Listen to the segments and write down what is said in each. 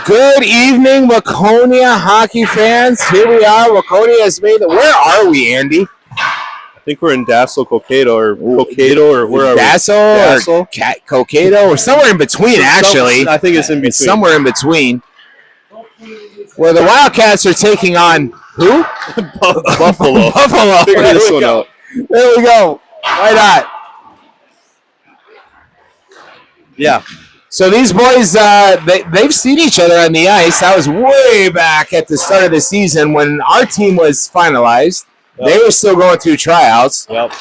Good evening, Waconia hockey fans. Here we are. Waconia has made it. Where are we, Andy? I think we're in Dassel, Cokato, or where are Dassel, or Cokato, or somewhere in between, actually. I think it's in between. It's somewhere in between. Where the Wildcats are taking on who? Buffalo. Buffalo. Figure this one out. There we go. Why not? Yeah. So these boys, they've seen each other on the ice. That was way back at the start of the season when our team was finalized. Yep. They were still going through tryouts. Yep.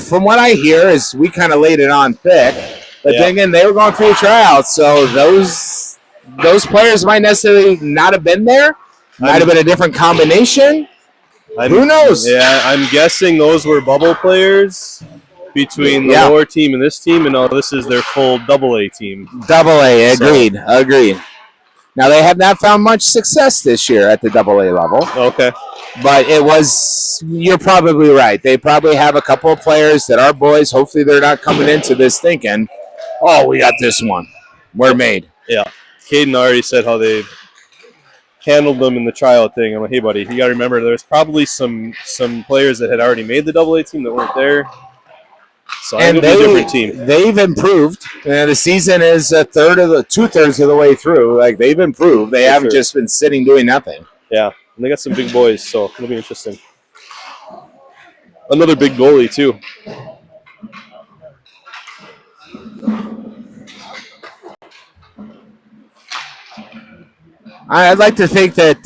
From what I hear is we kind of laid it on thick. But then again, they were going through tryouts. So those players might necessarily not have been there. Might have been a different combination. Who knows? Yeah, I'm guessing those were bubble players between the lower team and this team, and now this is their full AA team. AA, agreed. Now, they have not found much success this year at the AA level. Okay. But you're probably right. They probably have a couple of players that are boys. Hopefully they're not coming into this thinking, oh, we got this one. We're made. Yeah. Caden already said how they handled them in the tryout thing. I'm like, hey, buddy, you got to remember there's probably some players that had already made the AA team that weren't there. So and a different team. They've improved. The season is 2/3 of the way through. Like, they've improved. They haven't just been sitting doing nothing. Yeah, and they got some big boys, so it'll be interesting. Another big goalie too. I'd like to think that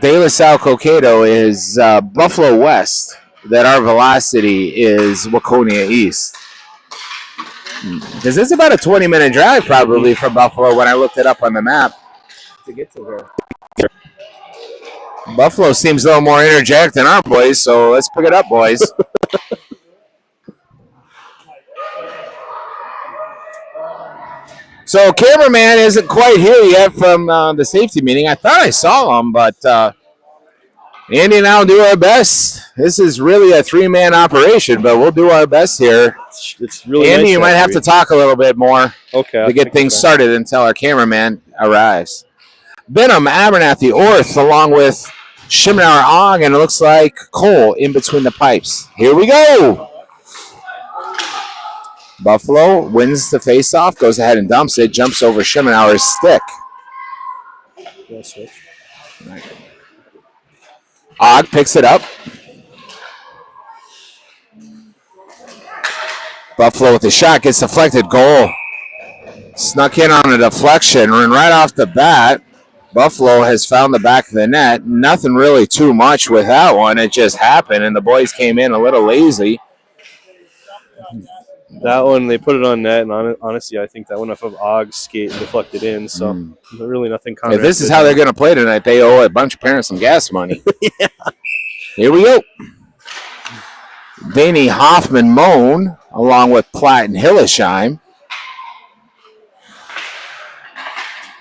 De La Salle Cokato is Buffalo West. That our velocity is Waconia East. Because it's about a 20-minute drive probably from Buffalo when I looked it up on the map to get to there. Buffalo seems a little more energetic than our boys, so let's pick it up, boys. So cameraman isn't quite here yet from the safety meeting. I thought I saw him, but Andy and I will do our best. This is really a three-man operation, but we'll do our best here. It's really Andy, nice you might have to talk a little bit more to get things started until our cameraman arrives. Benham, Abernathy, Orth, along with Shimenauer, Og, and it looks like Cole in between the pipes. Here we go. Buffalo wins the face-off, goes ahead and dumps it, jumps over Shimenauer's stick. Right. Og picks it up. Buffalo with the shot, gets deflected, goal. Snuck in on a deflection, and right off the bat, Buffalo has found the back of the net. Nothing really too much with that one. It just happened, and the boys came in a little lazy. That one, they put it on net, and honestly, I think that went off of Og's skate and deflected in, so really nothing. If this is how they're going to play tonight, they owe a bunch of parents some gas money. Yeah. Here we go. Vaney, Hoffman, Moan, along with Platt and Hillesheim.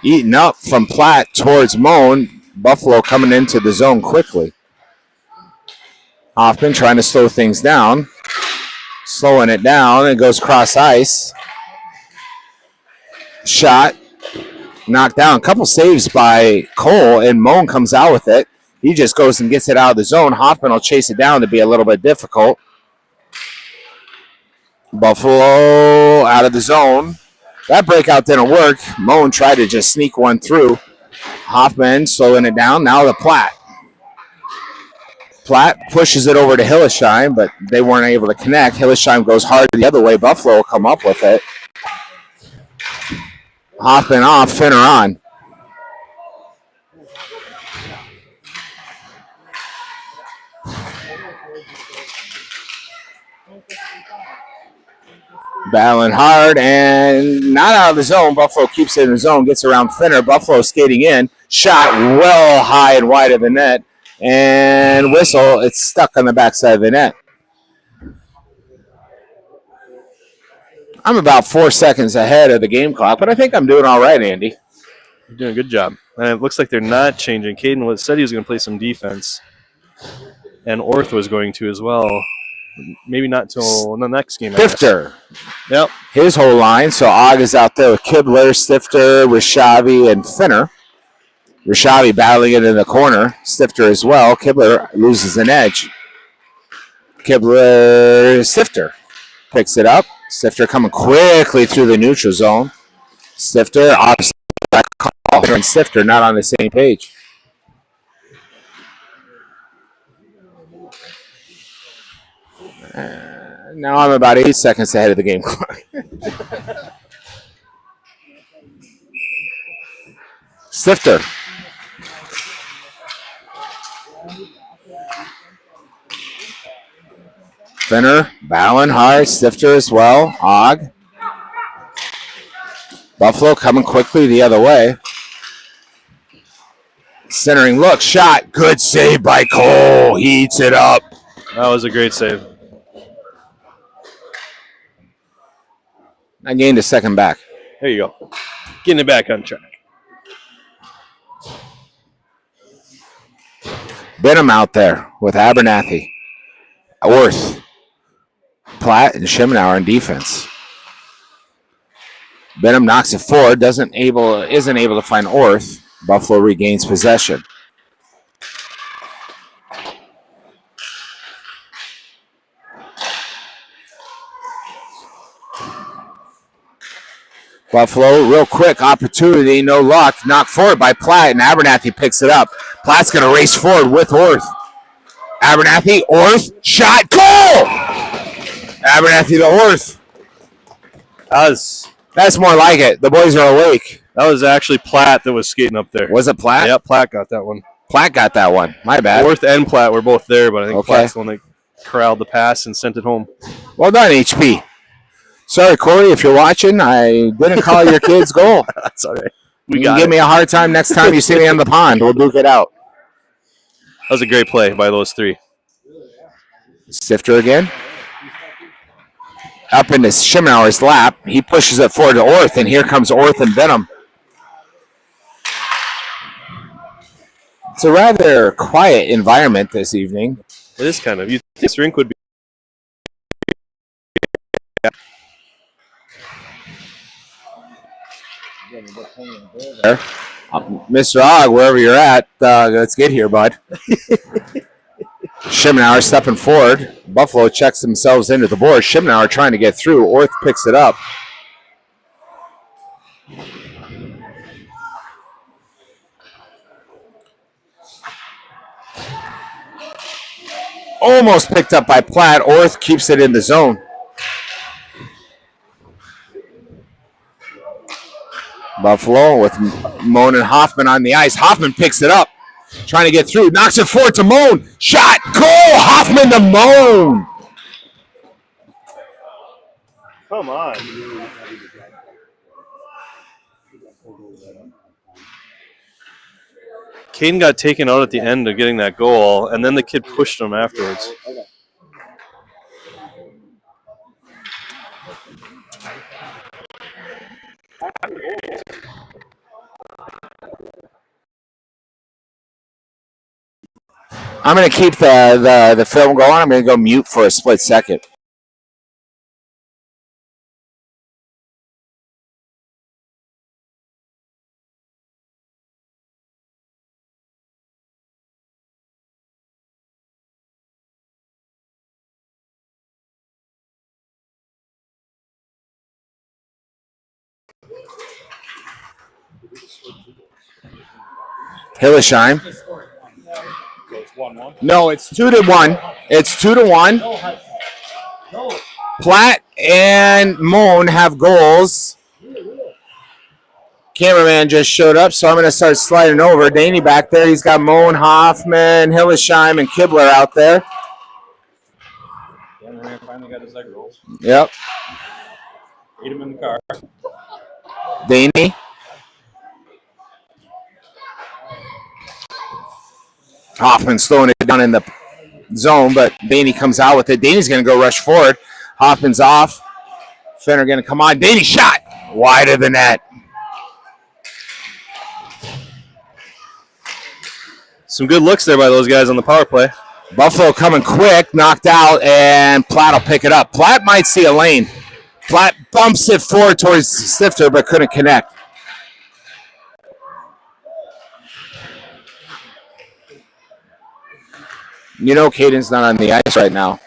Eating up from Platt towards Moan. Buffalo coming into the zone quickly. Hoffman trying to slow things down. Slowing it down. It goes cross ice. Shot. Knocked down. A couple saves by Cole, and Moan comes out with it. He just goes and gets it out of the zone. Hoffman will chase it down to be a little bit difficult. Buffalo out of the zone. That breakout didn't work. Moan tried to just sneak one through. Hoffman slowing it down. Now to Platt. Platt pushes it over to Hillesheim, but they weren't able to connect. Hillesheim goes hard the other way. Buffalo will come up with it. Hoffman off, Finner on. Battling hard and not out of the zone. Buffalo keeps it in the zone, gets around Finner. Buffalo skating in. Shot well high and wide of the net. And whistle, it's stuck on the backside of the net. I'm about 4 seconds ahead of the game clock, but I think I'm doing all right, Andy. You're doing a good job. And it looks like they're not changing. Caden said he was going to play some defense. And Orth was going to as well. Maybe not till the next game. Fifter. Yep. his whole line. So Og is out there with Kibler, Stifter, Rishavi, and Finner. Rishavi battling it in the corner. Stifter as well. Kibler loses an edge. Stifter picks it up. Stifter coming quickly through the neutral zone. Stifter, obviously, and Stifter not on the same page. Now I'm about 8 seconds ahead of the game clock. Stifter. Finner, battling hard. Stifter as well. Og. Buffalo coming quickly the other way. Centering look, shot. Good save by Cole. He eats it up. That was a great save. I gained a second back. There you go. Getting it back on track. Benham out there with Abernathy. Orth. Platt and Schemenauer in defense. Benham knocks it forward, isn't able to find Orth. Buffalo regains possession. Buffalo, real quick opportunity, no luck. Knocked forward by Platt, and Abernathy picks it up. Platt's going to race forward with Orth. Abernathy, Orth, shot, goal! Abernathy to Orth. That's more like it. The boys are awake. That was actually Platt that was skating up there. Was it Platt? Yep, Platt got that one. Platt got that one. My bad. Orth and Platt were both there, but I think Platt's the one that corralled the pass and sent it home. Well done, HP. Sorry, Corey, if you're watching, I didn't call your kid's goal. That's all right. You can give me a hard time next time you see me on the pond. We'll duke it out. That was a great play by those three. Stifter again. Up into Schemenauer's lap. He pushes it forward to Orth, and here comes Orth and Benham. It's a rather quiet environment this evening. It is kind of. You think this rink would be. There. Mr. Og, wherever you're at, let's get here, bud. Schemenauer stepping forward. Buffalo checks themselves into the board. Schemenauer trying to get through. Orth picks it up. Almost picked up by Platt. Orth keeps it in the zone. Buffalo with Moan and Hoffman on the ice. Hoffman picks it up. Trying to get through. Knocks it forward to Moan. Shot. Goal. Hoffman to Moan. Come on. Caden got taken out at the end of getting that goal, and then the kid pushed him afterwards. I'm going to keep the film going. I'm going to go mute for a split second. Hillesheim. No, it's 2-1. It's 2-1. Platt and Moan have goals. Cameraman just showed up, so I'm going to start sliding over. Danny back there. He's got Moan, Hoffman, Hillesheim, and Kibler out there. Cameraman finally got his egg rolls. Yep. Eat him in the car. Danny. Hoffman's throwing it down in the zone, but Daney comes out with it. Daney's going to go rush forward. Hoffman's off. Finner going to come on. Daney shot wide of the net. Some good looks there by those guys on the power play. Buffalo coming quick, knocked out, and Platt will pick it up. Platt might see a lane. bumps it forward towards Stifter, but couldn't connect. You know Caden's not on the ice right now.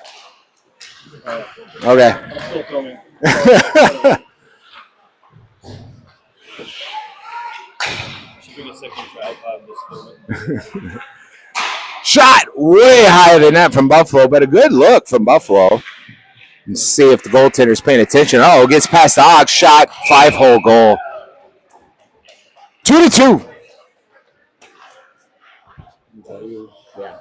Okay. I'm still filming. Should bring a second tripod just filming. Shot way higher than that from Buffalo, but a good look from Buffalo. Let's see if the goaltender's paying attention. Oh, gets past the Ox. Shot, 5-hole goal. 2-2. Yeah.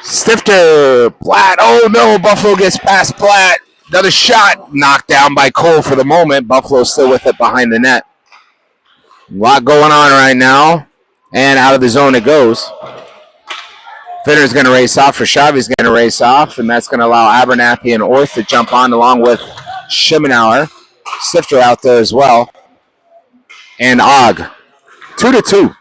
Stifter, Platt. Oh no, Buffalo gets past Platt. Another shot knocked down by Cole for the moment. Buffalo still with it behind the net. A lot going on right now. And out of the zone it goes. Finner's going to race off. Rashavi's going to race off. And that's going to allow Abernathy and Orth to jump on along with Schimenauer. Stifter out there as well. And Og. 2-2.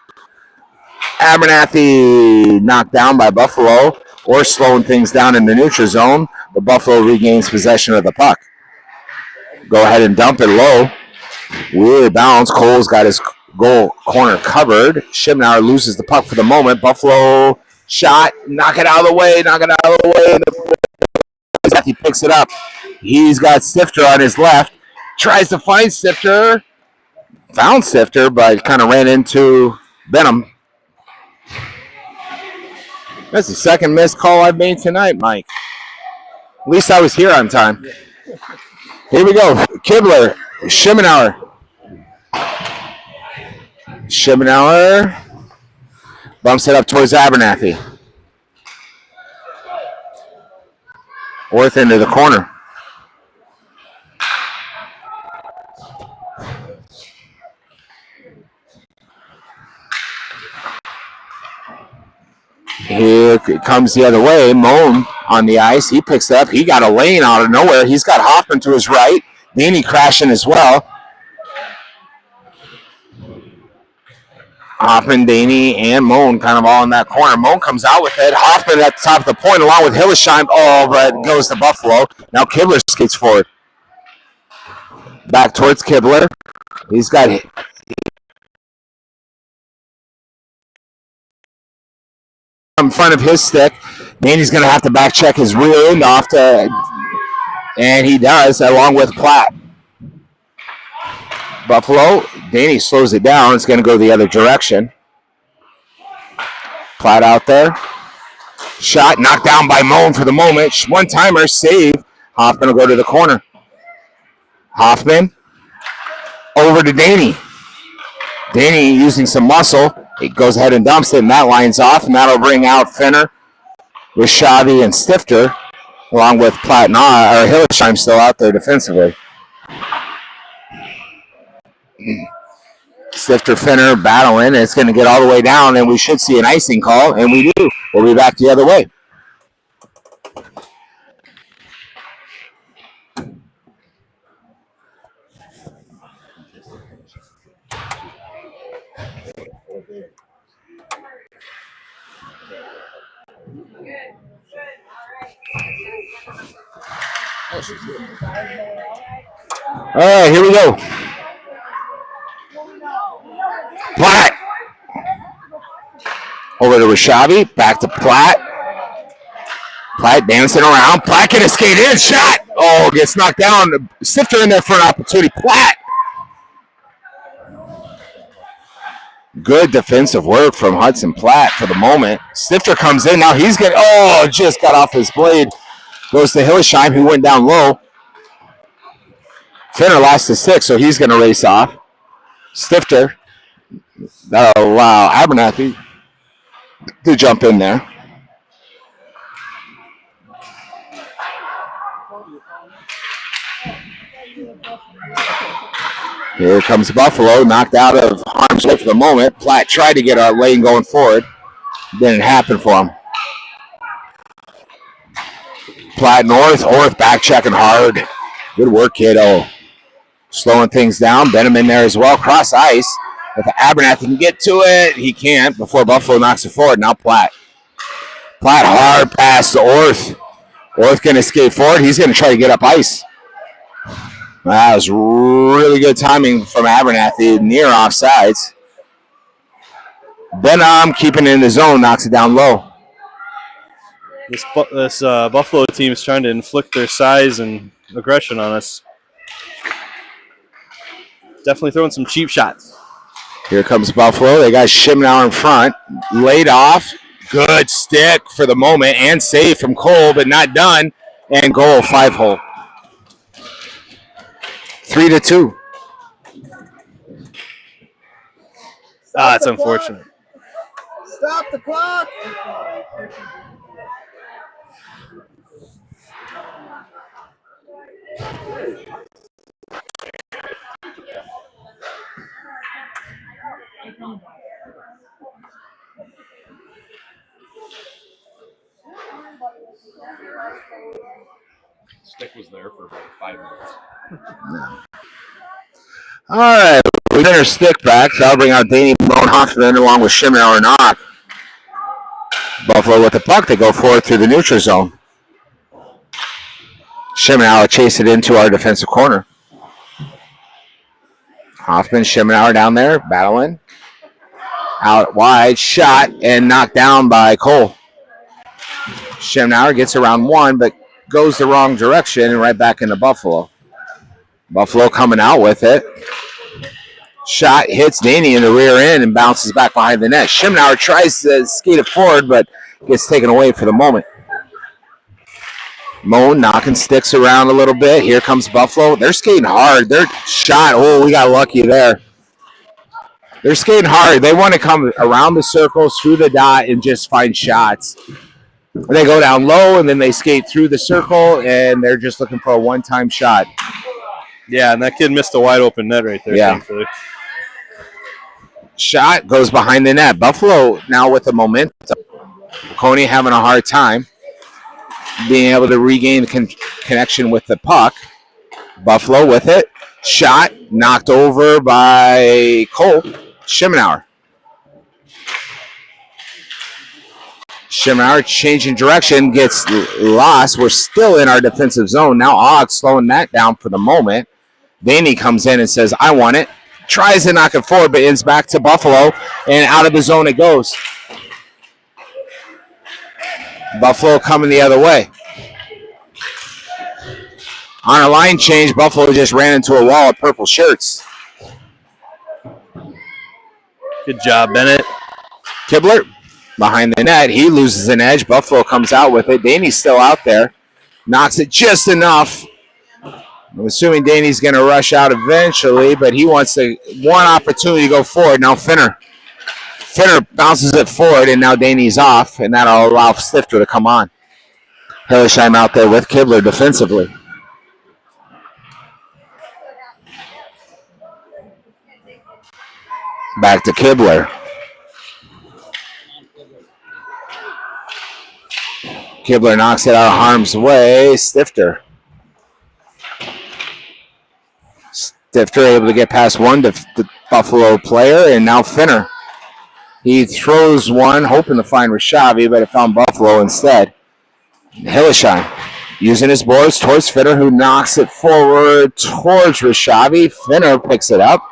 Abernathy knocked down by Buffalo. Or slowing things down in the neutral zone. But Buffalo regains possession of the puck. Go ahead and dump it low. Weird bounce. Cole's got his goal corner covered. Schimenauer loses the puck for the moment. Buffalo shot. Knock it out of the way. Knock it out of the way. He picks it up. He's got Stifter on his left. Tries to find Stifter. Found Stifter, but kind of ran into Benham. That's the second missed call I've made tonight, Mike. At least I was here on time. Here we go. Kibler. Schimenauer. Schimenauer bumps it up towards Abernathy. Orth into the corner. Here it comes the other way. Moan on the ice. He picks it up. He got a lane out of nowhere. He's got Hoffman to his right. Daney crashing as well. Hoffman, Daney, and Moan kind of all in that corner. Moan comes out with it. Hoffman at the top of the point along with Hillesheim. Oh, but it goes to Buffalo. Now Kibler skates forward. Back towards Kibler. He's got it. In front of his stick. Daney's going to have to back check his rear end off to, and he does, along with Platt. Buffalo, Daney slows it down. It's going to go the other direction. Platt out there. Shot knocked down by Moan for the moment. One-timer, save. Hoffman will go to the corner. Hoffman over to Daney. Daney using some muscle. He goes ahead and dumps it, and that lines off, and that'll bring out Finner, Rashavi, and Stifter, along with Platt and Hillesheim still out there defensively. Stifter, Finner battling, and it's going to get all the way down, and we should see an icing call, and we do. We'll be back the other way. All right, here we go. Platt. Over to Rashavi. Back to Platt. Platt dancing around. Platt can skate in. Shot. Oh, gets knocked down. Stifter in there for an opportunity. Platt. Good defensive work from Hudson Platt for the moment. Stifter comes in. Now he's getting, just got off his blade. Goes to Hillesheim, who went down low. Finner lost his stick, so he's going to race off. Stifter. That'll allow Abernathy to jump in there. Here comes Buffalo, knocked out of harm's way for the moment. Platt tried to get a lane going forward. Didn't happen for him. Platt North. Orth back checking hard. Good work, kiddo. Slowing things down. Benham in there as well. Cross ice. If Abernathy can get to it, he can't before Buffalo knocks it forward. Now Platt. Platt hard pass to Orth. Orth going to skate forward. He's going to try to get up ice. That was really good timing from Abernathy. Near offsides. Benham keeping it in the zone. Knocks it down low. This Buffalo team is trying to inflict their size and aggression on us. Definitely throwing some cheap shots. Here comes Buffalo. They got Shimnow in front. Laid off. Good stick for the moment and save from Cole, but not done. And goal, 5-hole. 3-2. That's unfortunate. Stop the clock. Stick was there for about 5 minutes. All right. We get our stick back. So I'll bring out Danny Malone Hoffman along with Shimnow and Knock. Buffalo with the puck. They go forward through the neutral zone. Shimnow will chase it into our defensive corner. Hoffman, Shimnow down there, battling. Out wide, shot, and knocked down by Cole. Shimnow gets around one, but goes the wrong direction and right back into Buffalo. Buffalo coming out with it. Shot hits Danny in the rear end and bounces back behind the net. Shimnow tries to skate it forward, but gets taken away for the moment. Moan knocking sticks around a little bit. Here comes Buffalo. They're skating hard. They're shot. Oh, we got lucky there. They're skating hard. They want to come around the circle, through the dot, and just find shots. They go down low, and then they skate through the circle, and they're just looking for a one-time shot. Yeah, and that kid missed a wide open net right there, thankfully. Shot Goes behind the net. Buffalo now with the momentum. Waconia having a hard time being able to regain the connection with the puck. Buffalo with it. Shot knocked over by Cole. Shimnow. Shimnow changing direction, gets lost. We're still in our defensive zone. Now Ogg slowing that down for the moment. Danny comes in and says, I want it. Tries to knock it forward, but ends back to Buffalo, and out of the zone it goes. Buffalo coming the other way. On a line change, Buffalo just ran into a wall of purple shirts. Good job, Bennett. Kibler behind the net. He loses an edge. Buffalo comes out with it. Danny's still out there. Knocks it just enough. I'm assuming Danny's going to rush out eventually, but he wants one opportunity to go forward. Now Finner bounces it forward, and now Danny's off, and that'll allow Stifter to come on. Hillesheim out there with Kibler defensively. Back to Kibler. Kibler knocks it out of harm's way. Stifter able to get past one to the Buffalo player, and now Finner. He throws one, hoping to find Rashavi, but it found Buffalo instead. Hillesheim using his boards towards Finner, who knocks it forward towards Rashavi. Finner picks it up.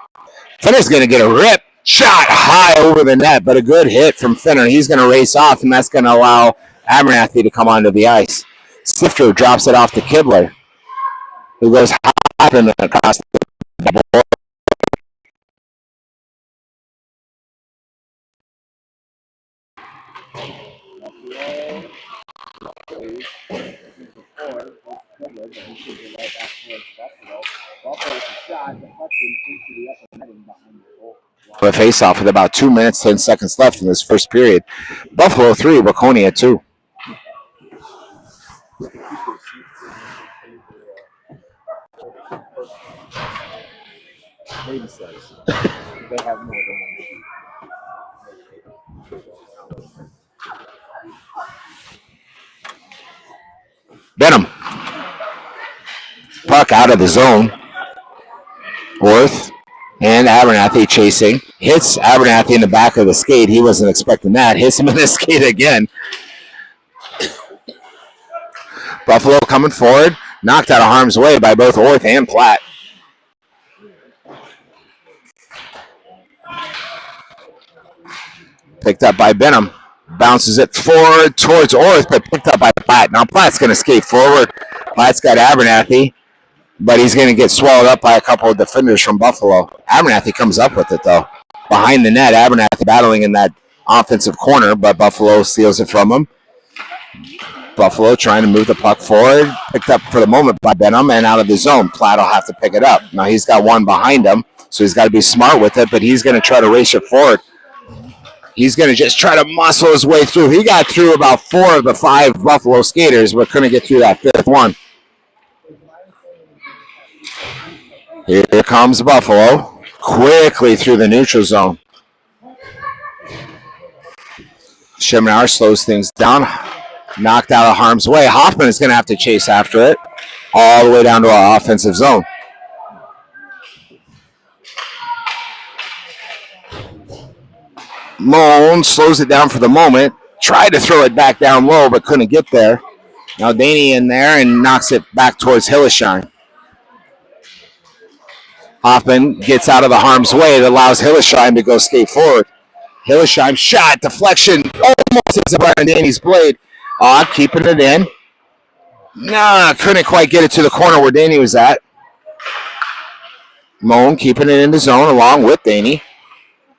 Finner's going to get a rip. Shot high over the net, but a good hit from Finner. He's going to race off, and that's going to allow Abernathy to come onto the ice. Sifter drops it off to Kibler, who goes high and across the board. A face-off with about 2 minutes, 10 seconds left in this first period. Buffalo 3, Waconia 2. Benham. Puck out of the zone. Orth and Abernathy chasing. Hits Abernathy in the back of the skate. He wasn't expecting that. Hits him in the skate again. Buffalo coming forward. Knocked out of harm's way by both Orth and Platt. Picked up by Benham. Bounces it forward towards Orth, but picked up by Platt. Now Platt's going to skate forward. Platt's got Abernathy, but he's going to get swallowed up by a couple of defenders from Buffalo. Abernathy comes up with it, though. Behind the net, Abernathy battling in that offensive corner, but Buffalo steals it from him. Buffalo trying to move the puck forward. Picked up for the moment by Benham and out of the zone. Platt will have to pick it up. Now he's got one behind him, so he's got to be smart with it, but he's going to try to race it forward. He's going to just try to muscle his way through. He got through about 4 of the 5 Buffalo skaters, but couldn't get through that 5th one. Here comes Buffalo. Quickly through the neutral zone. Schemenauer slows things down. Knocked out of harm's way. Hoffman is going to have to chase after it all the way down to our offensive zone. Moan slows it down for the moment. Tried to throw it back down low, but couldn't get there. Now Daney in there and knocks it back towards Hillesheim. Hoffman gets out of the harm's way. It allows Hillesheim to go skate forward. Hillesheim shot, deflection, almost hits Brian Daney's blade. Keeping it in. Nah, couldn't quite get it to the corner where Daney was at. Moan keeping it in the zone along with Daney.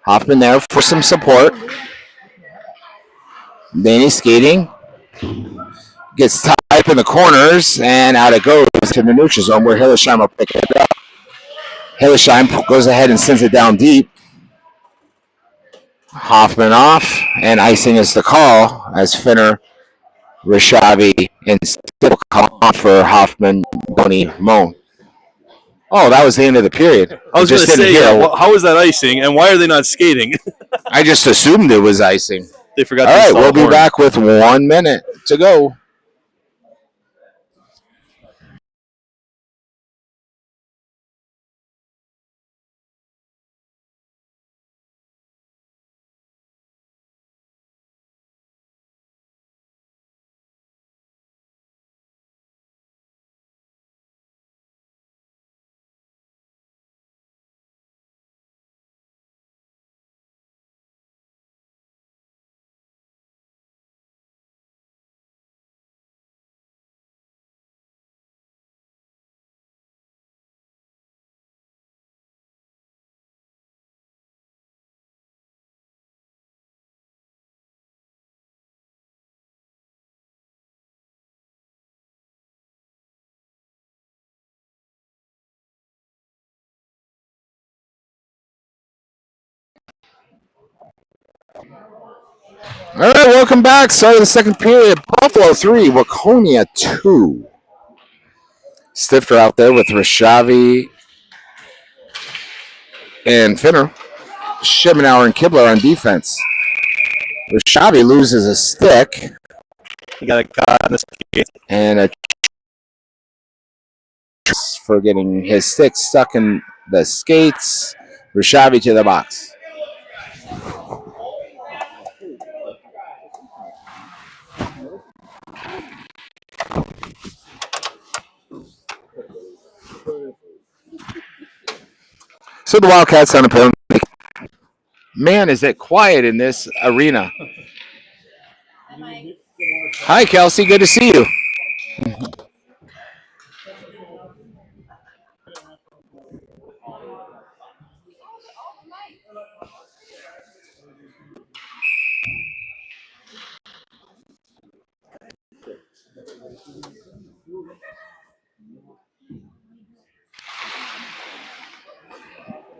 Hoffman there for some support. Daney skating. Gets tied up in the corners, and out it goes to the neutral zone where Hillesheim will pick it up. Hillesheim goes ahead and sends it down deep. Hoffman off, and icing is the call as Finner, Rishavi, and still call on for Hoffman, Boney, Moan. Oh, that was the end of the period. I was going to say, how is that icing, and why are they not skating? I just assumed it was icing. They forgot. All right, we'll be back with 1 minute to go. All right, welcome back. Start of the second period. Buffalo 3, Waconia 2. Stifter out there with Rishavi and Finner. Schemenauer and Kibler on defense. Rishavi loses a stick. He got a cut on the skate. And a for getting his stick stuck in the skates. Rishavi to the box. So the Wildcats on a penalty. Man, is it quiet in this arena. Hi, Kelsey. Good to see you.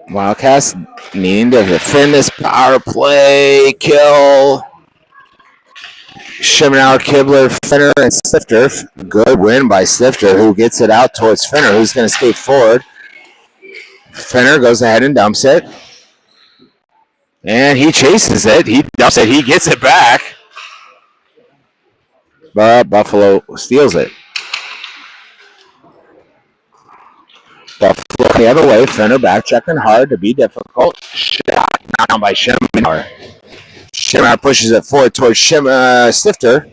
Wildcats needing to defend this power play, kill. Schemenauer, Kibler, Finner, and Stifter. Good win by Stifter, who gets it out towards Finner, who's going to skate forward. Finner goes ahead and dumps it. And he chases it. He dumps it. He gets it back. But Buffalo steals it. Buffalo the other way. Fenner back checking hard to be difficult. Shot down by Schimmer. Schimmer pushes it forward towards Stifter.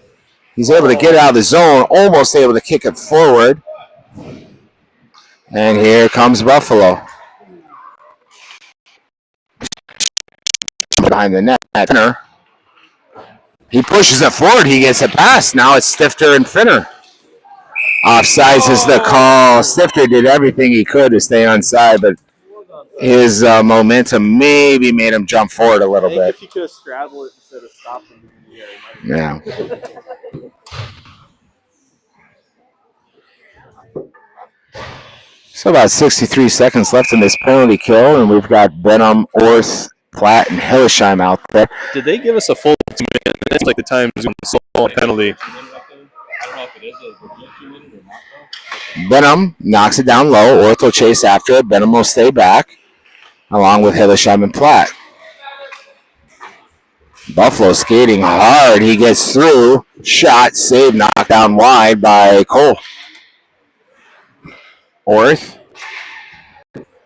He's able to get out of the zone, almost able to kick it forward. And here comes Buffalo. Behind the net. Finner. He pushes it forward. He gets it past. Now it's Stifter and Finner. Offsides is the call. Stifter did everything he could to stay onside, but his momentum maybe made him jump forward a little bit. If he could have straddled it instead of stopped him in the air, Yeah. So about 63 seconds left in this penalty kill, and we've got Benham, Orth, Platt, and Hillesheim out there. Did they give us a full 2 minutes like the time zone solo penalty? Benham knocks it down low. Orth will chase after it. Benham will stay back, along with Hillesheim and Platt. Buffalo skating hard. He gets through. Shot, save, knocked down wide by Cole. Orth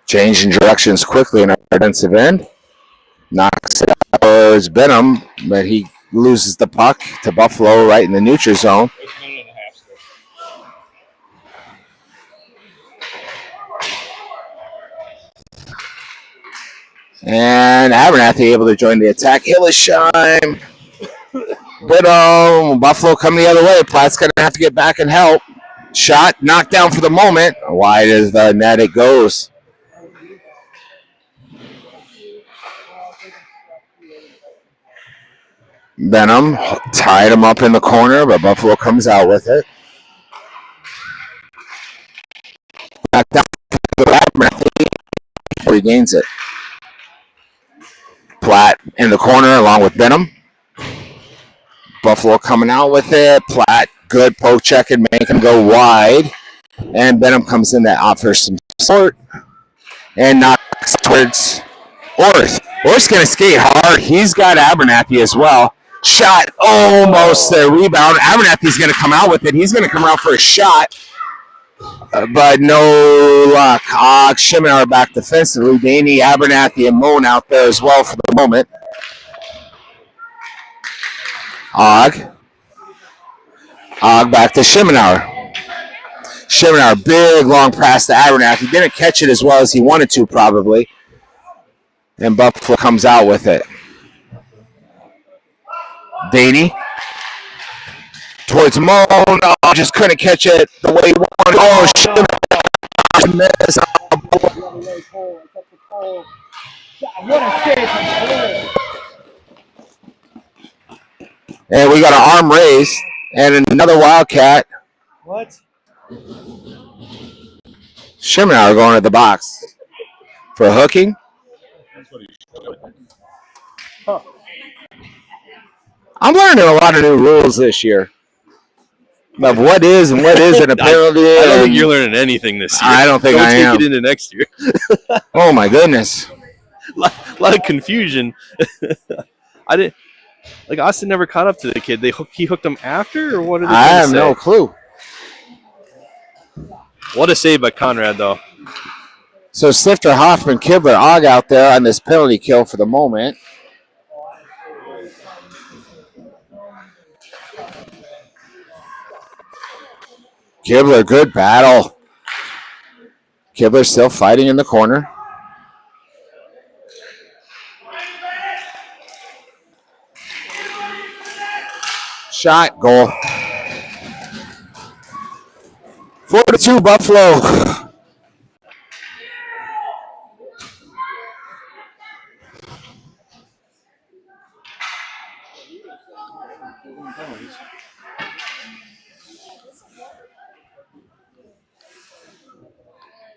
changing directions quickly in our defensive end. Knocks it out towards Benham, but he loses the puck to Buffalo right in the neutral zone. And Abernathy able to join the attack. Hillesheim. Benham. Buffalo coming the other way. Platt's going to have to get back and help. Shot, knocked down for the moment. Wide as the net it goes. Benham tied him up in the corner, but Buffalo comes out with it. Back down to Abernathy. Regains it. Platt in the corner along with Benham. Buffalo coming out with it. Platt, good poke check and make him go wide. And Benham comes in that offers some support and knocks towards Orth. Orth's going to skate hard. He's got Abernathy as well. Shot almost a rebound. Abernathy's going to come out with it. He's going to come out for a shot. But no luck. Schimmer are back defensively. Daney, Abernathy, and Moan out there as well for the moment. Og back to Schemenauer. Schemenauer, big long pass to Abernathy. Didn't catch it as well as he wanted to probably. And Buffalo comes out with it. Daney towards Moan. Oh, just couldn't catch it the way he wanted. Oh, Schemenauer missed. And we got an arm raised and another Wildcat. What? Schemenauer going to the box for hooking. Huh. I'm learning a lot of new rules this year of what is and what isn't a penalty. I don't think you're learning anything this year. I don't think I am. Don't take it into next year. Oh my goodness! A lot of confusion. I didn't. Like Austin never caught up to the kid. He hooked him after, or what did they I have say? no clue. What a save by Conrad, though. So Stifter, Hoffman, Kibler, Og out there on this penalty kill for the moment. Kibler, good battle. Kibler still fighting in the corner. Shot, goal. 4-2 Buffalo.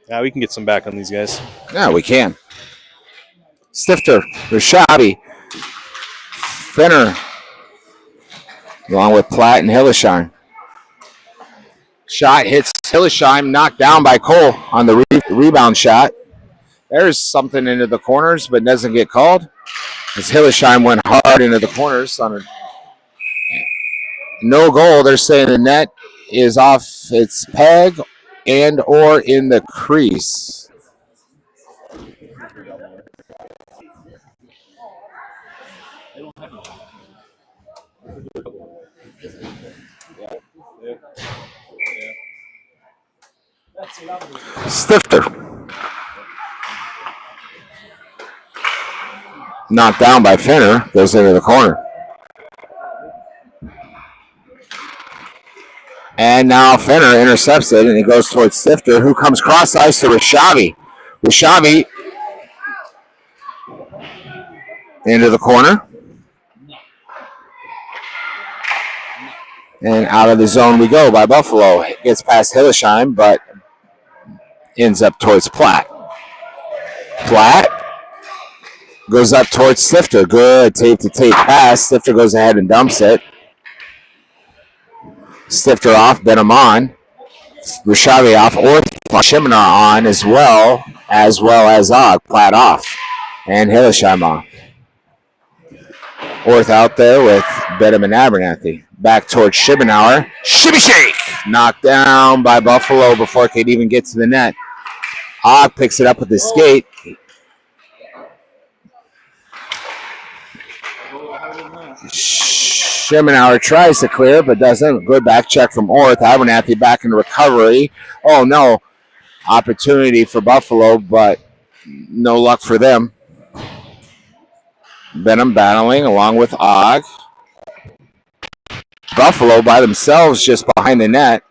Yeah, we can get some back on these guys. Yeah, we can. Stifter, Rashabi, Fenner, along with Platt and Hillesheim. Shot hits Hillesheim, knocked down by Cole on the rebound shot. There's something into the corners, but doesn't get called. As Hillesheim went hard into the corners on a no goal. They're saying the net is off its peg and or in the crease. Stifter. Knocked down by Finner. Goes into the corner. And now Finner intercepts it, and he goes towards Stifter, who comes cross ice to Rashavi. Rashavi into the corner. And out of the zone we go by Buffalo. It gets past Hillesheim, but ends up towards Platt. Platt goes up towards Stifter. Good tape-to-tape pass. Stifter goes ahead and dumps it. Stifter off, Benham on. Rashavi off, or Shiminar on as well as Og. Platt off. And Hillesheim off. Orth out there with Benham and Abernathy. Back towards Shibbenauer. Shibby shake! Knocked down by Buffalo before it could even get to the net. Og picks it up with his skate. Shibbenauer tries to clear, but doesn't. Good back check from Orth. Abernathy back in recovery. Oh, no. Opportunity for Buffalo, but no luck for them. Benham battling along with Og. Buffalo by themselves just behind the net.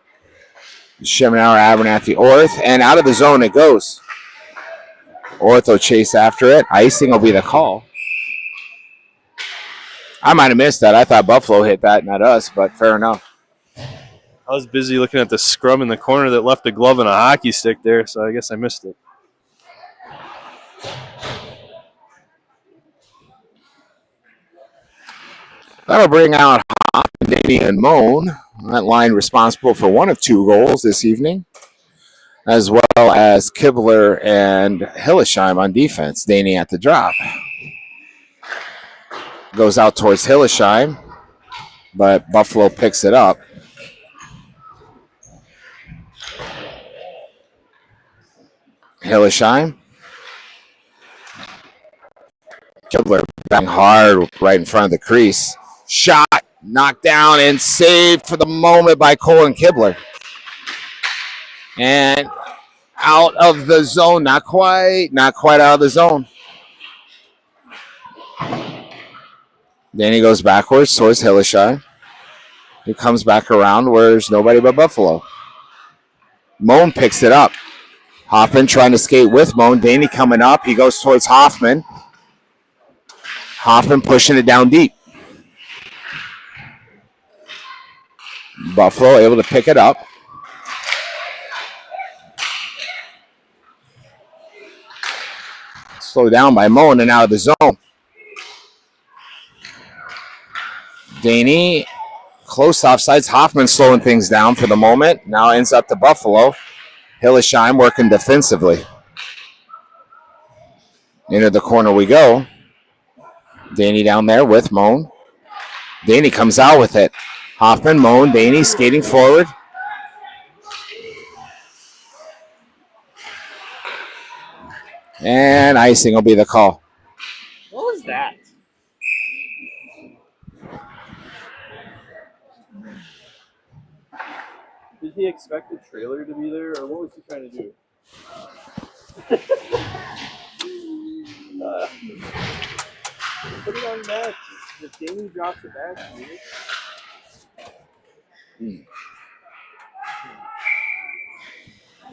Shibbenauer, Abernathy, Orth, and out of the zone it goes. Orth will chase after it. Icing will be the call. I might have missed that. I thought Buffalo hit that, not us, but fair enough. I was busy looking at the scrum in the corner that left a glove and a hockey stick there, so I guess I missed it. That'll bring out Danny and Moan. That line responsible for one of 2 goals this evening, as well as Kibler and Hillesheim on defense. Danny at the drop. Goes out towards Hillesheim, but Buffalo picks it up. Hillesheim. Kibler bang hard right in front of the crease. Shot, knocked down, and saved for the moment by Colin Kibler. And out of the zone, not quite out of the zone. Then he goes backwards towards Hillesheim. He comes back around where there's nobody but Buffalo. Moan picks it up. Hoffman trying to skate with Moan. Danny coming up. He goes towards Hoffman. Hoffman pushing it down deep. Buffalo able to pick it up. Slowed down by Moan and out of the zone. Danny close offsides. Hoffman slowing things down for the moment. Now ends up to Buffalo. Hillesheim working defensively. Into the corner we go. Danny down there with Moan. Danny comes out with it. Hoffman, Moan, Danny skating forward. And icing will be the call. What was that? Did he expect the trailer to be there, or what was he trying to do? Put it on net. If Danny drops it back,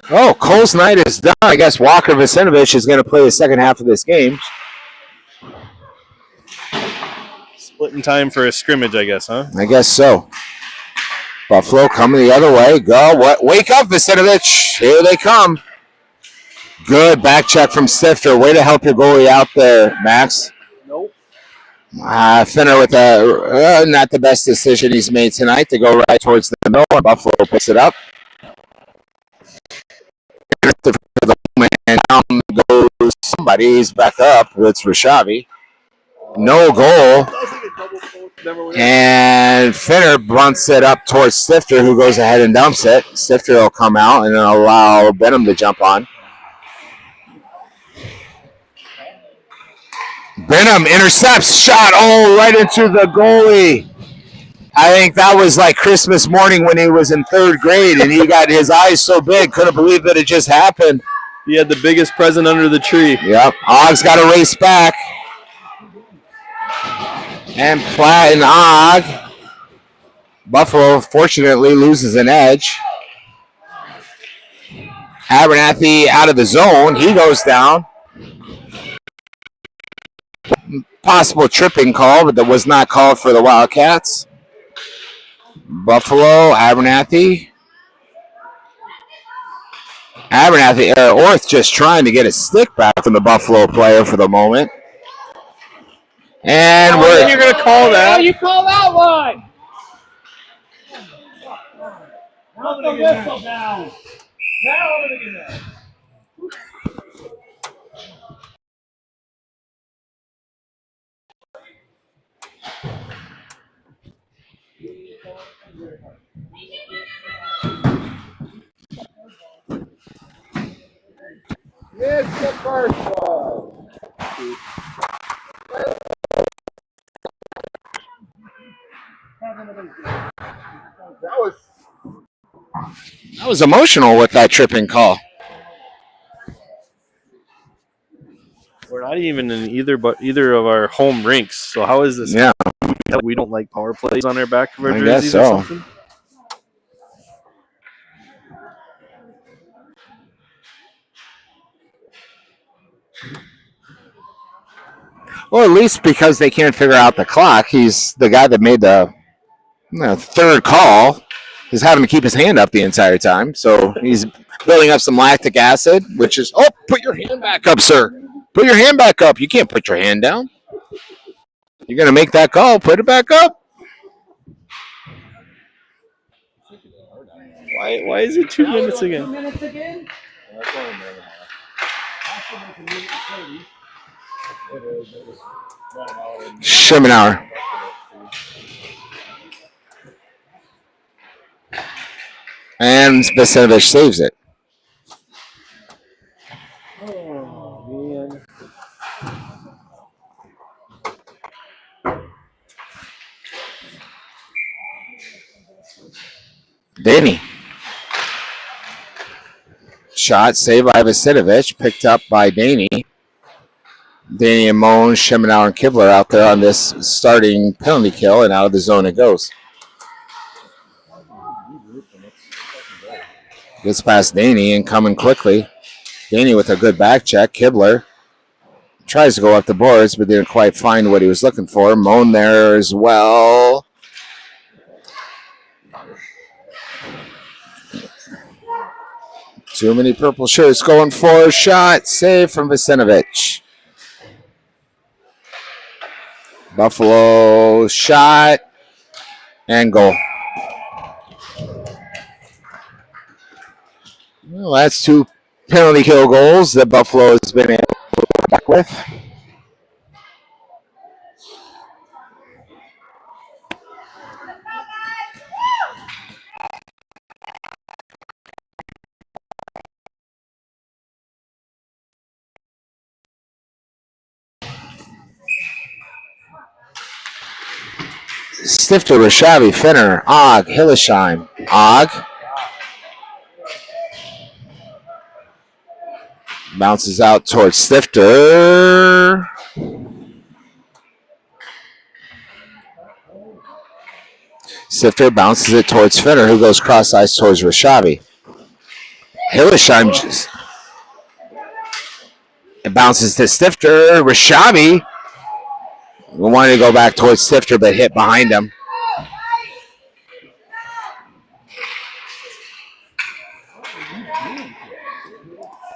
Oh, Cole's night is done. I guess Walker Vacinovich is going to play the second half of this game. splitting time for a scrimmage, I guess, huh? I guess so. Buffalo coming the other way. Go. What? Wake up, Vacinovich. Here they come. Good back check from Stifter. Way to help your goalie out there, Max. Nope. Finner with a not the best decision he's made tonight to go right towards the middle. Buffalo picks it up. And down goes somebody. He's back up. It's Rashavi. No goal. And Finner bunts it up towards Stifter, who goes ahead and dumps it. Stifter will come out and allow Benham to jump on. Benham intercepts, shot, right into the goalie. I think that was like Christmas morning when he was in third grade, and he got his eyes so big, couldn't believe that it just happened. He had the biggest present under the tree. Yep. Ogg's got to race back. And Platt and Ogg. Buffalo, fortunately, loses an edge. Abernathy out of the zone. He goes down. Possible tripping call, but that was not called for the Wildcats. Buffalo, Abernathy. Orth just trying to get a stick back from the Buffalo player for the moment. And you're going to call that. You call that one. Put the whistle down. Now I'm going to get that. it's the first one. That was emotional with that tripping call. We're not even in either of our home rinks. So how is this? Yeah, We don't like power plays on our back of our I jerseys guess or so. something? Well, at least because they can't figure out the clock, he's the guy that made the third call is having to keep his hand up the entire time. So he's building up some lactic acid, which is, put your hand back up, sir. Put your hand back up. You can't put your hand down. You're going to make that call. Put it back up. Why is it 2 minutes again? 2 minutes again? Schemenauer. And Vasenovich saves it. Oh, man. Danny. Shot saved by Vasenovich, picked up by Danny. Danny and Moan, Schemenauer, and Kibler out there on this starting penalty kill, and out of the zone it goes. Gets past Danny and coming quickly. Danny with a good back check. Kibler tries to go up the boards, but didn't quite find what he was looking for. Moan there as well. Too many purple shirts going for a shot. Save from Vasenovich. Buffalo shot and goal. Well, that's 2 penalty kill goals that Buffalo has been able to come back with. Stifter, Rashavi, Finner, Ogg, Hillesheim. Ogg. Bounces out towards Stifter. Stifter bounces it towards Finner, who goes cross ice towards Rashavi. Hillesheim just. It bounces to Stifter. Rashavi wanted to go back towards Stifter, but hit behind him.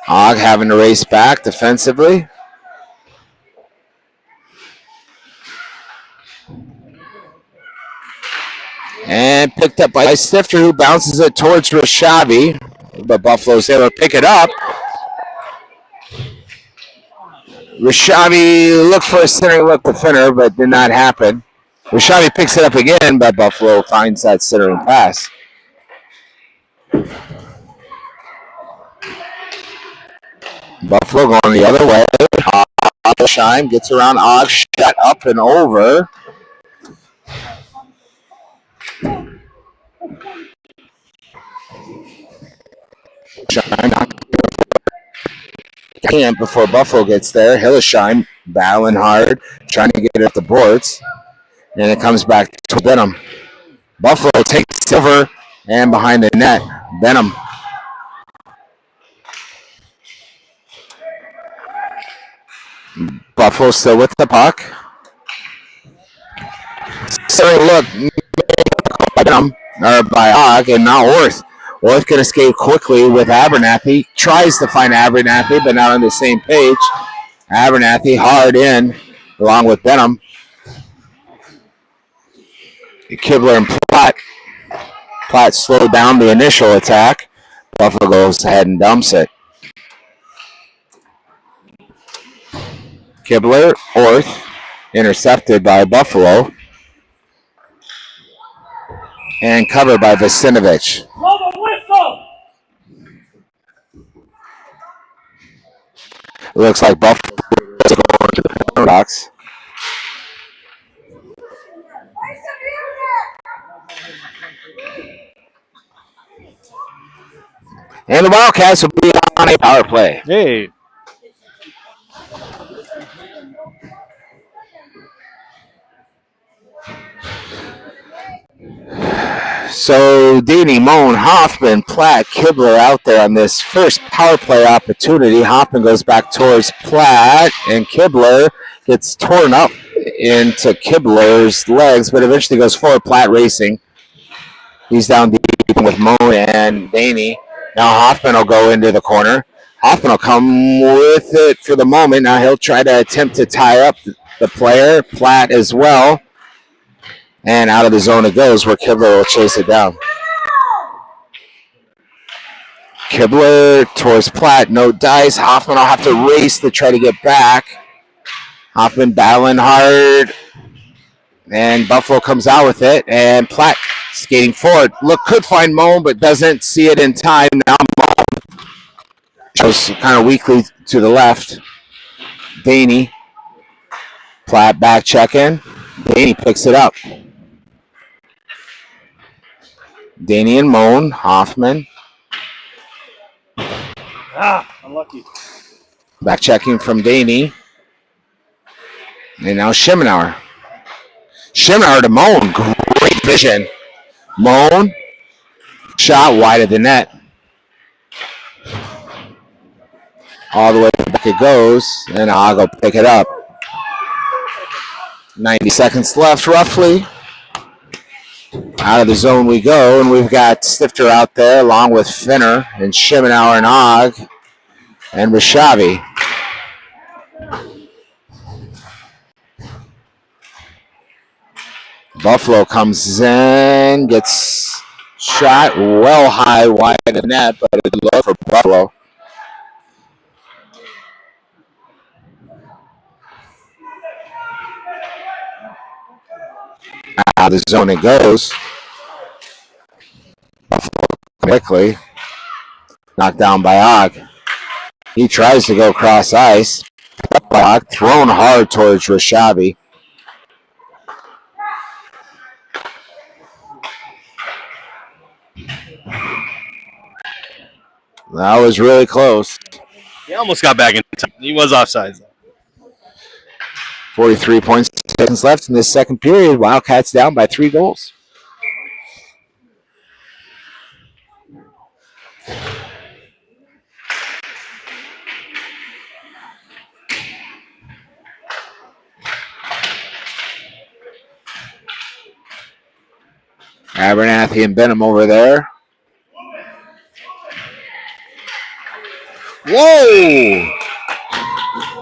Ogg having to race back defensively. And picked up by Stifter, who bounces it towards Rashavi. But Buffalo's able to pick it up. Rashavi looked for a center look to Finner, but did not happen. Rashavi picks it up again, but Buffalo finds that centering pass. Buffalo going the other way. Shine gets around Og, shut up and over. Shine can't before Buffalo gets there. Hilleshine battling hard, trying to get it at the boards. And it comes back to Benham. Buffalo takes over and behind the net. Benham. Buffalo still with the puck. Sorry, look. By Benham, or by Og, and now Orth. Orth can escape quickly with Abernathy. Tries to find Abernathy, but not on the same page. Abernathy hard in, along with Benham. Kibler and Platt. Platt slowed down the initial attack. Buffalo goes ahead and dumps it. Kibler, Orth, intercepted by Buffalo. And covered by Visinovich. Looks like Buffalo is going to the corner box. And the Wildcats will be on a power play. Hey. So Daney, Moan, Hoffman, Platt, Kibler out there on this first power play opportunity. Hoffman goes back towards Platt, and Kibler gets torn up into Kibler's legs, but eventually goes forward. Platt racing. He's down deep with Moan and Daney. Now Hoffman will go into the corner. Hoffman will come with it for the moment. Now he'll try to attempt to tie up the player. Platt as well. And out of the zone it goes, where Kibler will chase it down. Kibler towards Platt, no dice. Hoffman will have to race to try to get back. Hoffman battling hard. And Buffalo comes out with it. And Platt skating forward. Look, could find Moan, but doesn't see it in time. Now Moan goes kind of weakly to the left. Daney. Platt back checking. Daney picks it up. Daney and Moan, Hoffman. Unlucky. Back checking from Daney. And now Schemenauer. Schemenauer to Moan. Great vision. Moan. Shot wide of the net. All the way back it goes. And I'll go pick it up. 90 seconds left, roughly. Out of the zone we go, and we've got Stifter out there along with Finner and Schemenauer and Og and Rashavi. Buffalo comes in, gets shot well high wide of the net, but it's low for Buffalo. Out of the zone it goes. Buffalo quickly. Knocked down by Og. He tries to go cross ice. Og thrown hard towards Rashavi. That was really close. He almost got back in time. He was offside. 43.6 seconds left in this second period. Wildcats down by 3 goals. Abernathy and Benham over there. Whoa!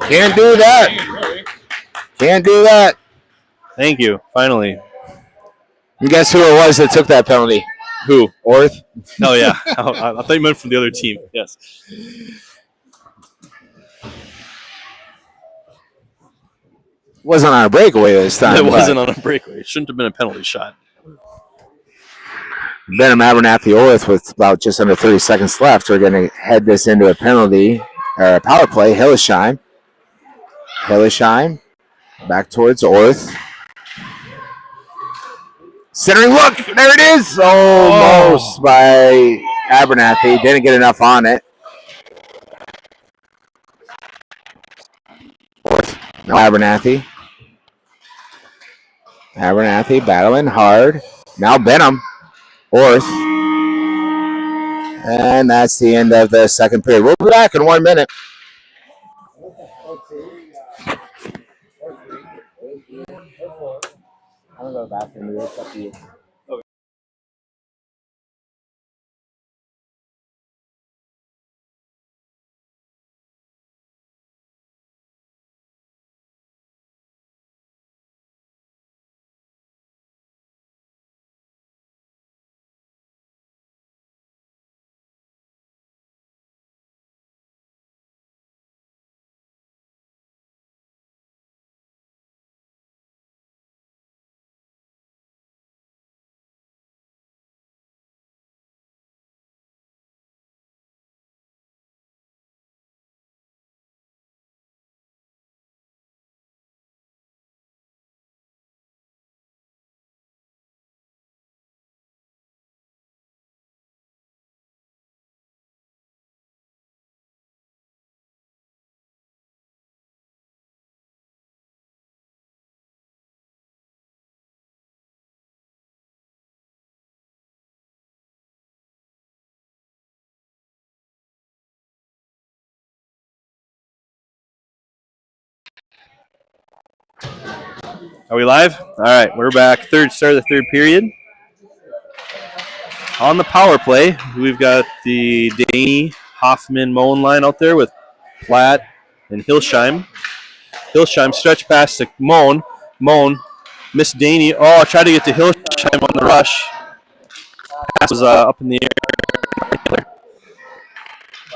Can't do that. Can't do that. Thank you. Finally. And guess who it was that took that penalty? Who? Orth? Oh, yeah. I thought you meant from the other team. Yes. Wasn't on a breakaway this time. It wasn't on a breakaway. It shouldn't have been a penalty shot. Benham Abernathy Orth with about just under 30 seconds left. We're going to head this into a penalty or a power play. Hillesheim. Back towards Orth. Centering look. There it is. Almost by Abernathy. Didn't get enough on it. Orth. No Abernathy. Abernathy battling hard. Now Benham. Orth. And that's the end of the second period. We'll be back in 1 minute. I'm going to go to the bathroom. It's up to you. Are we live? All right, we're back. Start of the third period. On the power play, we've got the Daney, Hoffman, Moen line out there with Platt and Hillesheim. Hillesheim stretch pass to Moen. Moen missed Daney. Oh, tried to get to Hillesheim on the rush. Pass was up in the air.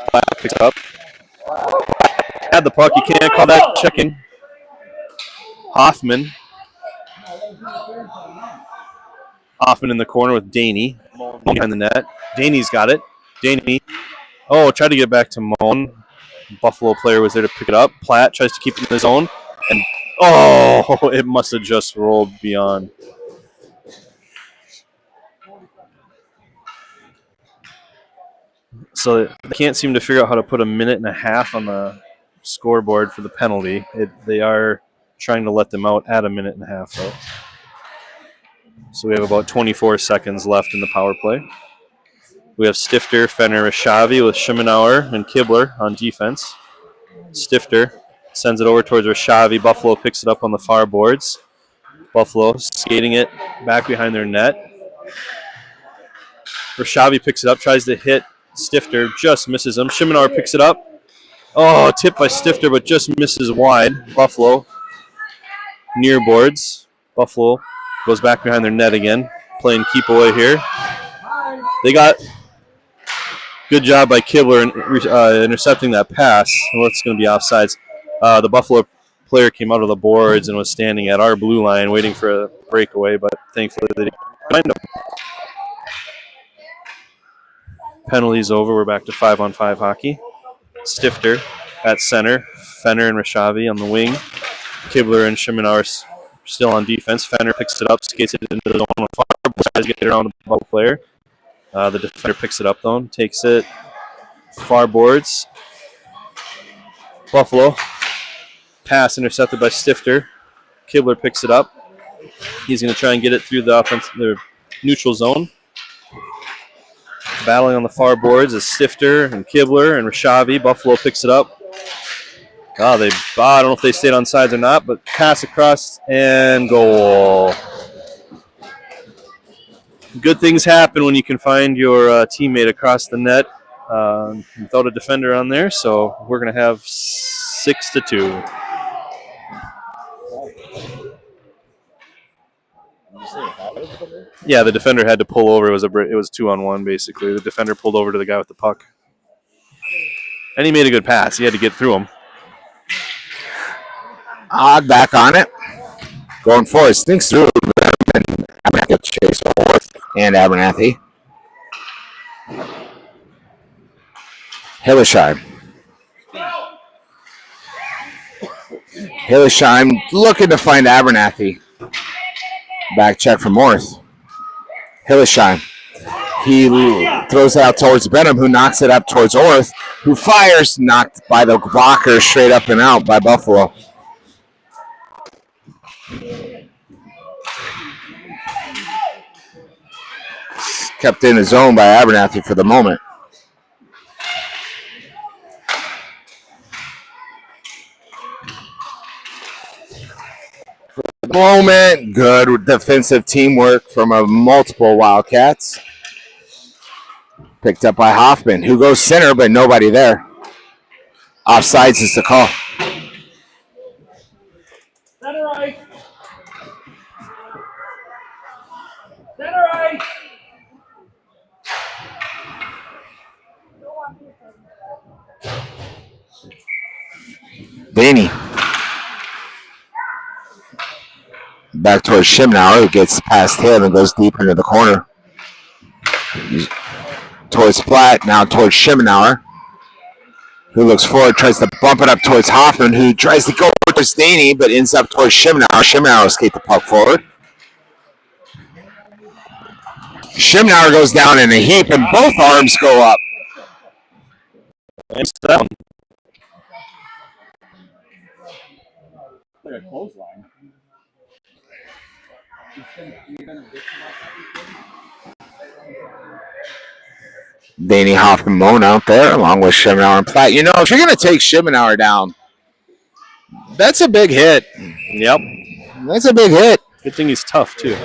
Platt picks up. Had the puck. You can't call that checking. Hoffman in the corner with Daney behind the net. Daney's got it. Daney. Oh, tried to get back to Moen. Buffalo player was there to pick it up. Platt tries to keep it in his own. And, it must have just rolled beyond. So they can't seem to figure out how to put a minute and a half on the scoreboard for the penalty. They are trying to let them out at a minute and a half, though. So we have about 24 seconds left in the power play. We have Stifter, Fenner, Rashavi with Schimenauer and Kibler on defense. Stifter sends it over towards Rashavi. Buffalo picks it up on the far boards. Buffalo skating it back behind their net. Rashavi picks it up, tries to hit Stifter, just misses him. Schimenauer picks it up. Oh, tipped by Stifter, but just misses wide. Buffalo near boards. Buffalo goes back behind their net again, playing keep away here. They got good job by Kibler in intercepting that pass. Well, it's going to be offsides. The Buffalo player came out of the boards and was standing at our blue line waiting for a breakaway, but thankfully they didn't find him. Penalties over. We're back to 5-on-5 hockey. Stifter at center. Fenner and Rashavi on the wing. Kibler and Schimenauer still on defense. Fenner picks it up, skates it into the zone on fire, tries to get it around the Buffalo player. The defender picks it up, though, takes it far boards. Buffalo. Pass intercepted by Stifter. Kibler picks it up. He's going to try and get it through the neutral zone. Battling on the far boards is Stifter and Kibler and Rashavi. Buffalo picks it up. I don't know if they stayed on sides or not, but pass across and goal. Good things happen when you can find your teammate across the net without a defender on there. So we're going to have 6-2. Yeah, the defender had to pull over. It was 2-on-1 basically. The defender pulled over to the guy with the puck, and he made a good pass. He had to get through him. Back on it. Going forward, sneaks through them, and Abernathy chase Orth and Abernathy. Hillersheim. Hillersheim looking to find Abernathy. Back check from Orth. Hillersheim. He throws it out towards Benham, who knocks it up towards Orth, who fires, knocked by the blocker straight up and out by Buffalo. Kept in the zone by Abernathy for the moment. Moment, good defensive teamwork from multiple Wildcats. Picked up by Hoffman, who goes center, but nobody there. Offsides is the call. Center right. Center right. Daney. Back towards Schimnauer, who gets past him and goes deep into the corner. Towards Platt, now towards Schimnauer, who looks forward, tries to bump it up towards Hoffman, who tries to go towards Daney, but ends up towards Schimnauer. Schimnauer skate the puck forward. Schimnauer goes down in a heap, and both arms go up. And down. Like a clothesline. Daney, Hoffman, Moan out there, along with Schimnauer and Platt. You know, if you're going to take Schimnauer down, that's a big hit. Yep. That's a big hit. Good thing he's tough, too.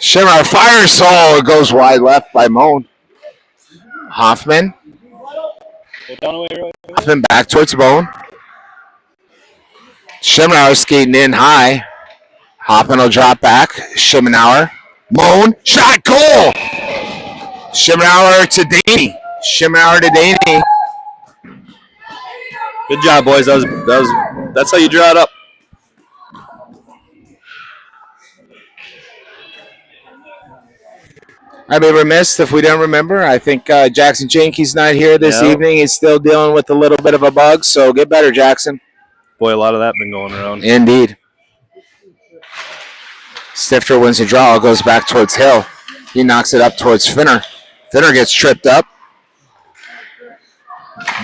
Schimnauer fires soul. It goes wide left by Moan. Hoffman. Hoffman back towards Moan. Schimnauer skating in high. Hoffman will drop back. Schimnauer. Moan. Shot. Goal. Schimnauer to Daney. Schimnauer to Daney. Good job, boys. That's how you draw it up. I'd be remiss if we didn't remember. I think Jackson Jenke's not here this evening. He's still dealing with a little bit of a bug, so get better, Jackson. Boy, a lot of that been going around. Indeed. Stifter wins the draw, goes back towards Hill. He knocks it up towards Finner. Finner gets tripped up.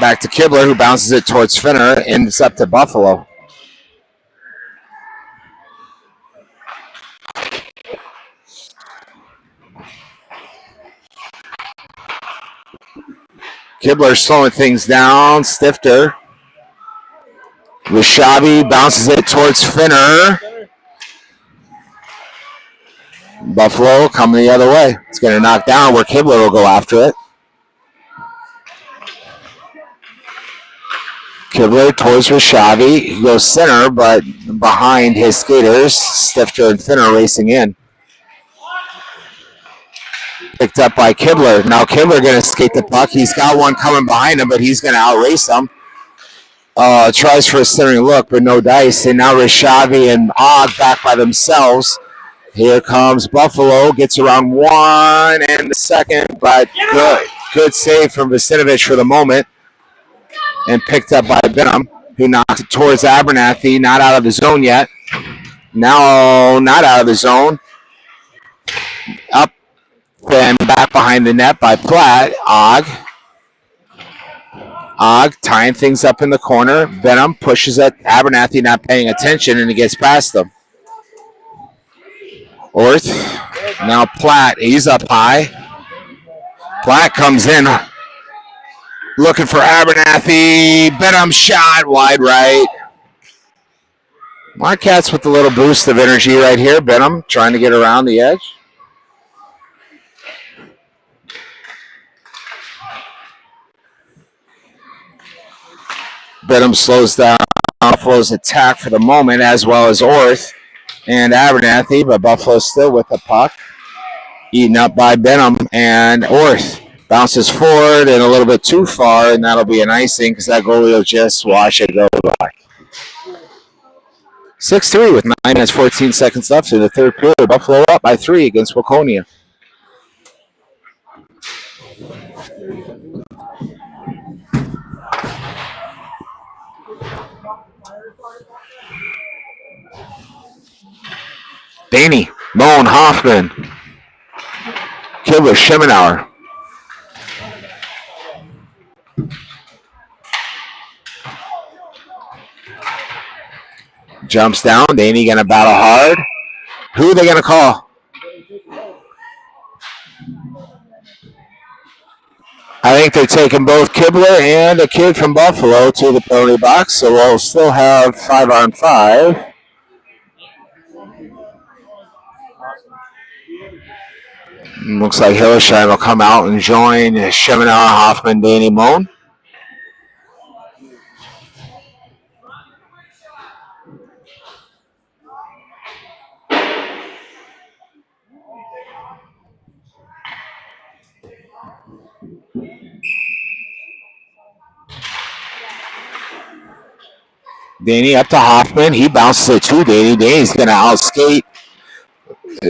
Back to Kibler, who bounces it towards Finner, and it's up to Buffalo. Kibler slowing things down. Stifter. Rishabi bounces it towards Finner. Buffalo coming the other way. It's going to knock down where Kibler will go after it. Kibler towards Rishabi. He goes center, but behind his skaters, Stifter and Finner racing in. Picked up by Kibler. Now Kibler going to skate the puck. He's got one coming behind him, but he's going to outrace them. Tries for a centering look, but no dice. And now Rishabi and Og back by themselves. Here comes Buffalo. Gets around one and the second, but good save from Vacinovich for the moment. And picked up by Benham, who knocks it towards Abernathy. Not out of the zone yet. Now not out of the zone. Up and back behind the net by Platt. Og tying things up in the corner. Benham pushes it. Abernathy not paying attention, and he gets past them. Orth. Now Platt. He's up high. Platt comes in. Looking for Abernathy. Benham shot wide right. Marquette's with a little boost of energy right here. Benham trying to get around the edge. Benham slows down Buffalo's attack for the moment, as well as Orth and Abernathy, but Buffalo's still with the puck. Eaten up by Benham and Orth. Bounces forward and a little bit too far, and that'll be an icing because that goalie will just watch it go by. 6-3 with 9 minutes 14 seconds left in the third period. Buffalo up by 3 against Waconia. Daney, Moan, Hoffman, Kibler, Schemenauer. Jumps down. Daney going to battle hard. Who are they going to call? I think they're taking both Kibler and a kid from Buffalo to the penalty box, so we'll still have 5-on-5. Looks like Hillersheim will come out and join Schemenauer, Hoffman, Daney, Moan. Daney up to Hoffman. He bounces it to Daney. Daney's going to outskate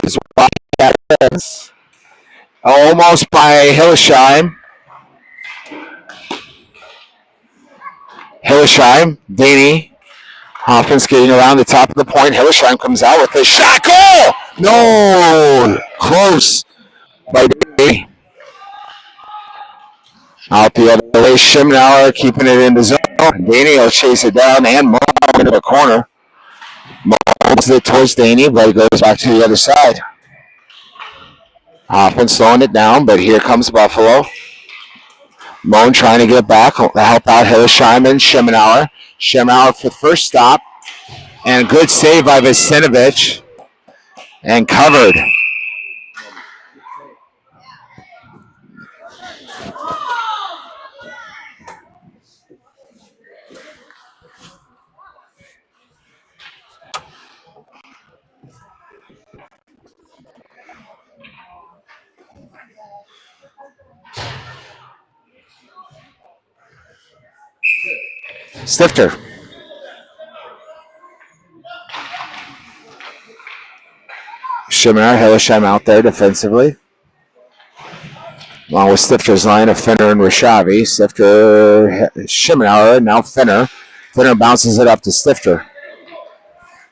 his Wildcats. Almost by Hillersheim. Hillersheim, Daney. Hoffman skating around the top of the point. Hillersheim comes out with a shot goal. No, close by Daney. Out the other way, Schemenauer keeping it in the zone. Daney will chase it down and Moan into the corner. Moans it towards Daney, but it goes back to the other side. Hoffman slowing it down, but here comes Buffalo. Moan trying to get back, help out Hillersheim and Schemenauer. Schemenauer for the first stop, and a good save by Vasenovich, and covered. Stifter. Schemenauer, Hillersheim out there defensively. Along with Stifter's line of Finner and Rishavi. Stifter, Schemenauer, now Finner. Finner bounces it up to Stifter.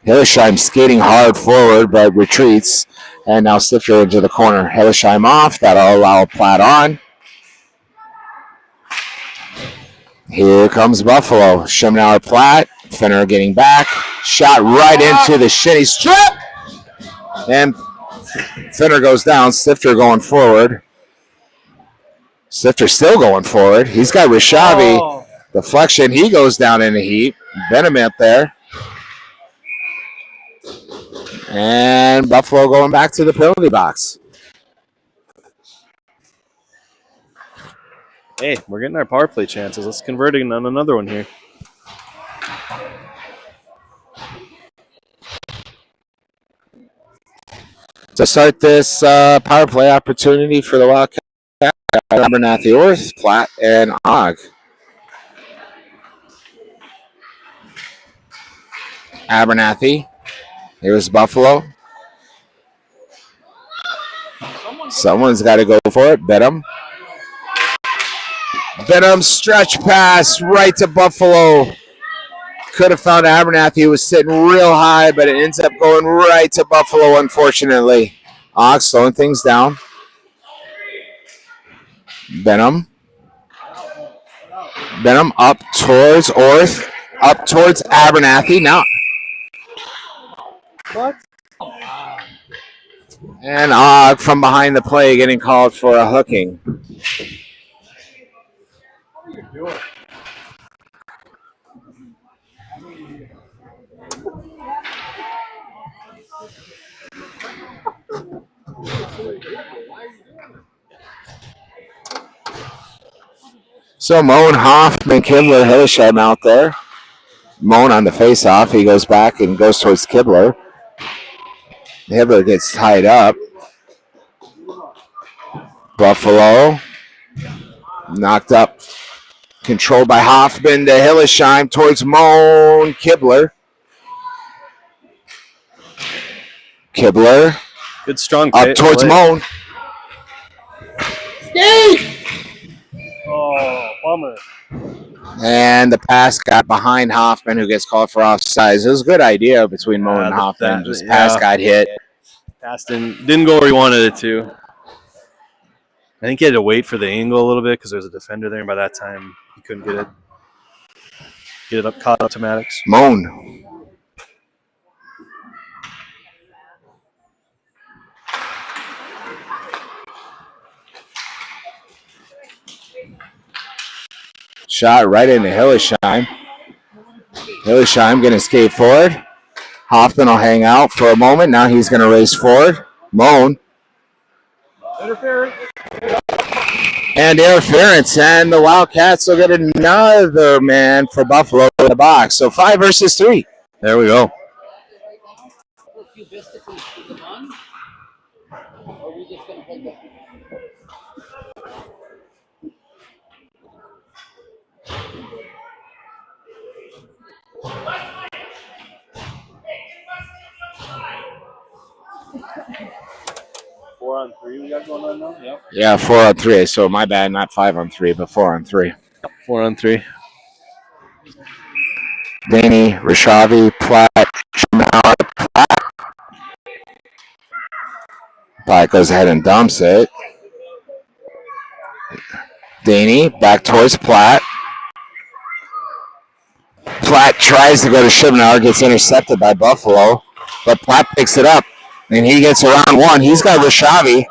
Hillersheim skating hard forward, but retreats. And now Stifter into the corner. Hillersheim off. That'll allow Platt on. Here comes Buffalo. Schemenauer, Platt. Finner getting back. Shot right into the shinny strip. And Finner goes down. Stifter going forward. Stifter still going forward. He's got Rishavi. Deflection. He goes down in the heat. Benham up there. And Buffalo going back to the penalty box. Hey, we're getting our power play chances. Let's convert it on another one here. To start this power play opportunity for the Wildcats, Abernathy, Orth, Platt, and Og. Abernathy. Here's Buffalo. Someone's got to go for it. Benham. Benham stretch pass right to Buffalo. Could have found Abernathy, who was sitting real high, but it ends up going right to Buffalo, unfortunately. Og slowing things down. Benham. Benham up towards Orth. Up towards Abernathy. Now. What? And Og from behind the play getting called for a hooking. So Moan, Hoffman, Kibler, Hillersheim out there. Moan on the face-off. He goes back and goes towards Kibler. Kibler gets tied up. Buffalo Knocked up. Controlled by Hoffman to Hillesheim towards Moan. Kibler. Good strong up towards play. Moan. Oh, bummer. And the pass got behind Hoffman, who gets called for offsides. It was a good idea between Moan and Hoffman. Pass got hit. Pass didn't go where he wanted it to. I think he had to wait for the angle a little bit because there's a defender there, and by that time he couldn't get it up, caught up to Maddox. Moan. Shot right into Hillesheim. Hillesheim going to skate forward. Hoffman will hang out for a moment. Now he's going to race forward. Moan. And interference. And the Wildcats will get another man for Buffalo in the box. So 5 versus 3. There we go. Four on three we got going on now? Yep. Yeah, 4 on 3. So my bad, not 5 on 3, but 4 on 3. 4 on 3. Danny, Rashavi, Platt, Platt goes ahead and dumps it. Danny back towards Platt. Platt tries to go to Shibnauer, gets intercepted by Buffalo, but Platt picks it up, and he gets around one. He's got Rashavi.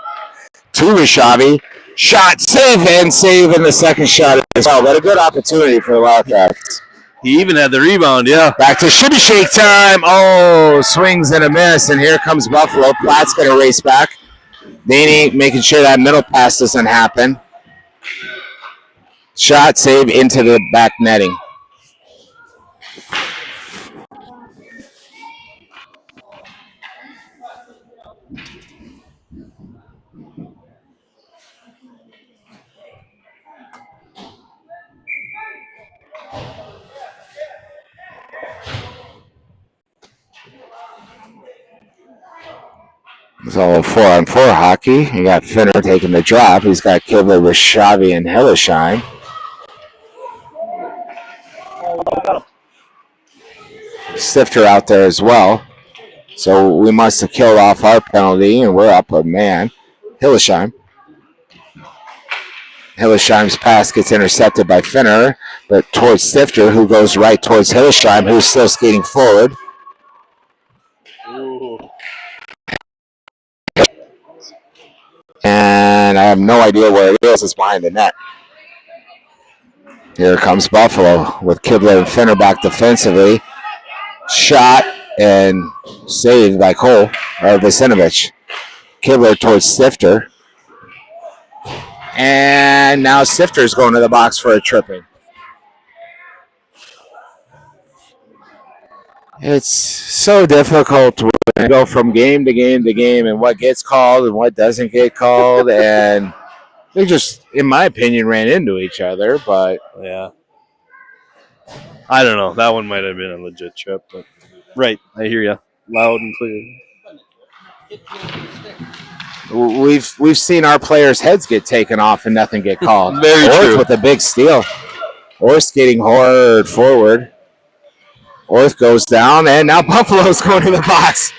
To Rashavi. Shot, save, and save in the second shot as well. But a good opportunity for the Wildcats. He even had the rebound, yeah. Back to Shibby Shake time. Oh, swings and a miss, and here comes Buffalo. Platt's going to race back. Danny making sure that middle pass doesn't happen. Shot, save into the back netting. It's all 4-on-4 hockey. You got Finner taking the drop. He's got Kibler, Rashavi, and Hillesheim. Stifter out there as well. So we must have killed off our penalty, and we're up a man. Hillesheim. Hillesheim's pass gets intercepted by Finner, but towards Stifter, who goes right towards Hillesheim, who's still skating forward. Ooh. And I have no idea where it is. It's behind the net. Here comes Buffalo with Kibler and Finner back defensively. Shot and saved by Cole, or Visinovich. Kibler towards Stifter. And now Stifter's going to the box for a tripping. It's so difficult to go from game to game to game and what gets called and what doesn't get called. And they just, in my opinion, ran into each other. But yeah, I don't know. That one might have been a legit trip. But right, I hear you loud and clear. We've seen our players' heads get taken off and nothing get called. Very true. With a big steal. Orth skating hard forward. Orth goes down, and now Buffalo's going to the box.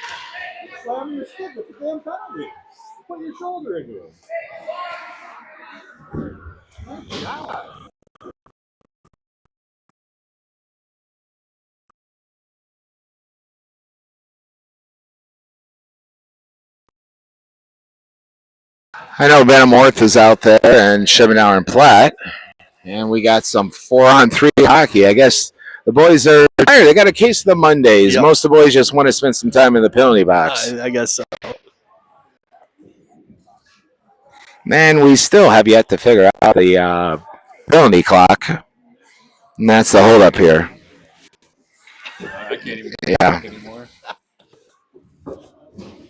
Slam your stick with the damn penalty. Put your shoulder into it. I know Benham Orth is out there, and Shibnauer and Platt, and we got some 4-on-3 hockey. I guess the boys are tired. They got a case of the Mondays. Yep. Most of the boys just want to spend some time in the penalty box. I guess so. Man, we still have yet to figure out the penalty clock, and that's the holdup here. I can't even Yeah. anymore.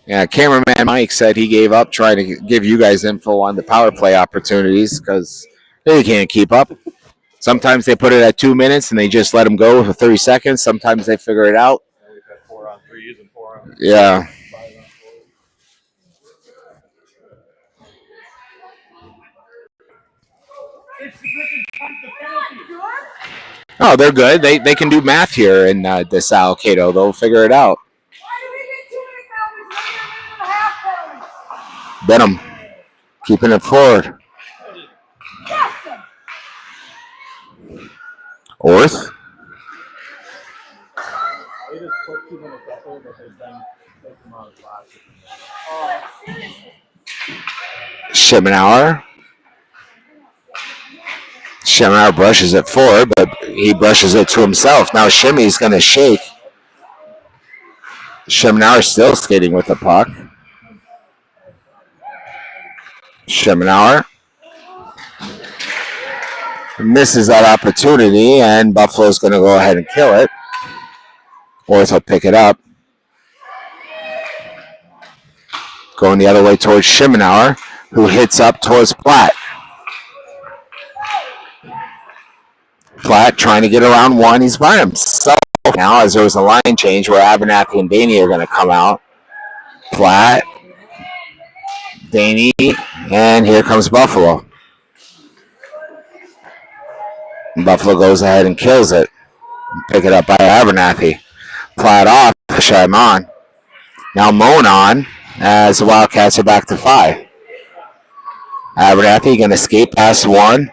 Yeah, cameraman Mike said he gave up trying to give you guys info on the power play opportunities because They can't keep up. Sometimes they put it at 2 minutes and they just let them go for 30 seconds. Sometimes they figure it out. We've had 4-on-3s and 4-on. Yeah. 5-on-4s. Oh, they're good. They can do math here in this Alcato. They'll figure it out. Benham keeping it forward. Orth. They just put 2 minutes up there, but they then take them out of class. Schemenauer. Schemenauer brushes it forward, but he brushes it to himself. Now Shimmy's going to shake. Schemenauer still skating with the puck. Schemenauer misses that opportunity, and Buffalo's going to go ahead and kill it. Orth will pick it up. Going the other way towards Schemenauer, who hits up towards Platt. Platt trying to get around one. He's by himself now as there was a line change where Abernathy and Daney are going to come out. Platt, Daney, and here comes Buffalo. And Buffalo goes ahead and kills it. Pick it up by Abernathy. Platt off, Shime on. Now Moan on as the Wildcats are back to 5. Abernathy going to skate past one.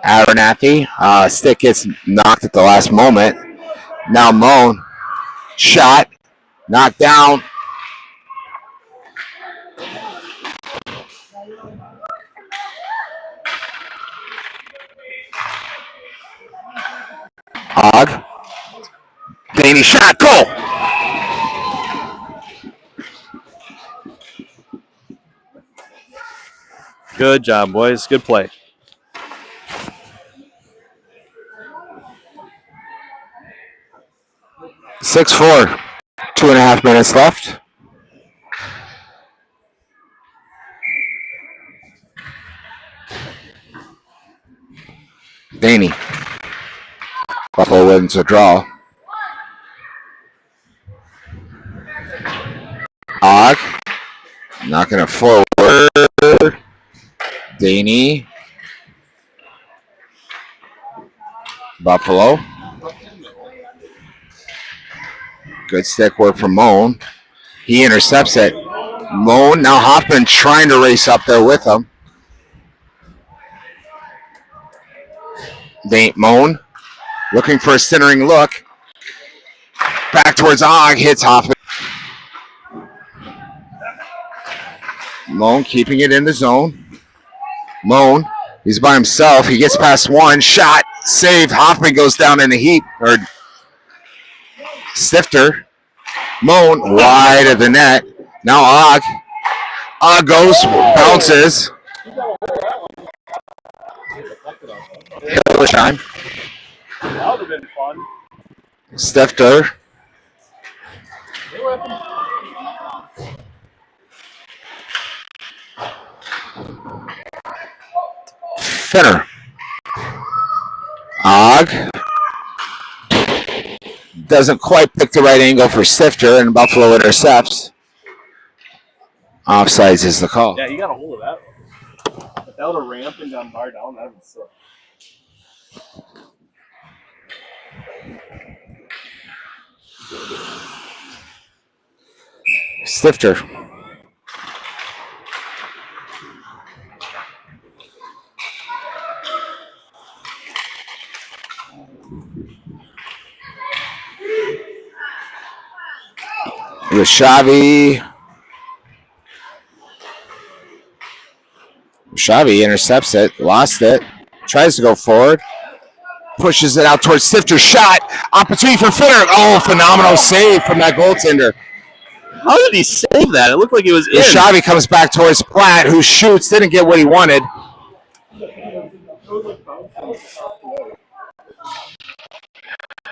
Abernathy, stick gets knocked at the last moment. Now Moan, shot, knocked down. Hogg, Daney shot, goal. Good job, boys. Good play. 6-4, 2.5 minutes left. Daney. Buffalo wins a draw. Hogg, knocking it forward. Daney. Buffalo. Good stick work from Moan. He intercepts it. Moan, now Hoffman trying to race up there with him. Moan looking for a centering look. Back towards Hogg, hits Hoffman. Moan keeping it in the zone. Moan, he's by himself. He gets past one. Shot, saved. Hoffman goes down in the heap. Or Stifter. Moan wide of the net. Now Hogg. Hogg goes, bounces. Hillesheim. That would have been fun. Stifter. Finner. Hogg. Doesn't quite pick the right angle for Stifter, and Buffalo intercepts. Offsides is the call. Yeah, you got a hold of that one. If that would have ramped and gone far down, that would have sucked. Stifter. Rashavi intercepts it, lost it, tries to go forward, pushes it out towards Stifter. Shot, opportunity for Finner. Oh, phenomenal save from that goaltender. How did he save that? It looked like it was in. Rashavi comes back towards Platt, who shoots, didn't get what he wanted.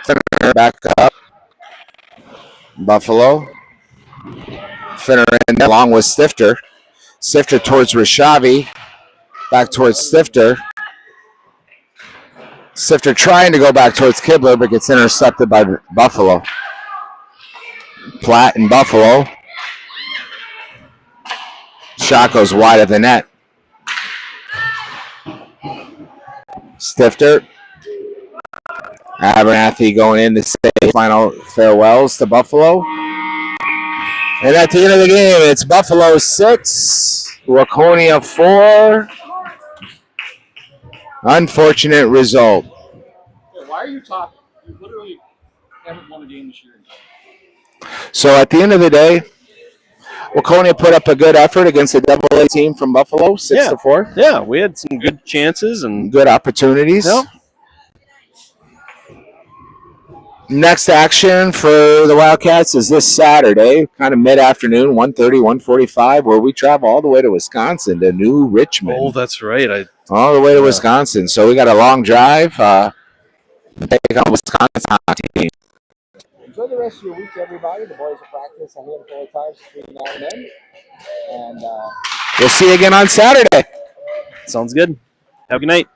Finner back up. Buffalo. Finner in along with Stifter. Stifter towards Rashavi. Back towards Stifter. Sifter trying to go back towards Kibler, but gets intercepted by Buffalo. Platt and Buffalo. Shot goes wide of the net. Stifter. Abernathy going in to say final farewells to Buffalo. And at the end of the game, it's Buffalo 6, Waconia 4. Unfortunate result. Why are you talking? You literally haven't won a game this year. So at the end of the day, Waconia put up a good effort against a AA team from Buffalo, 6-4. Yeah, we had some good chances and good opportunities. Yep. Next action for the Wildcats is this Saturday, kind of mid-afternoon, 1:30, 1:45, where we travel all the way to Wisconsin, to New Richmond. Oh, that's right. All the way to Wisconsin. So we got a long drive. Take on Wisconsin team. Enjoy the rest of your week, everybody. The boys will practice a handful of times between now and then. And we'll see you again on Saturday. Sounds good. Have a good night.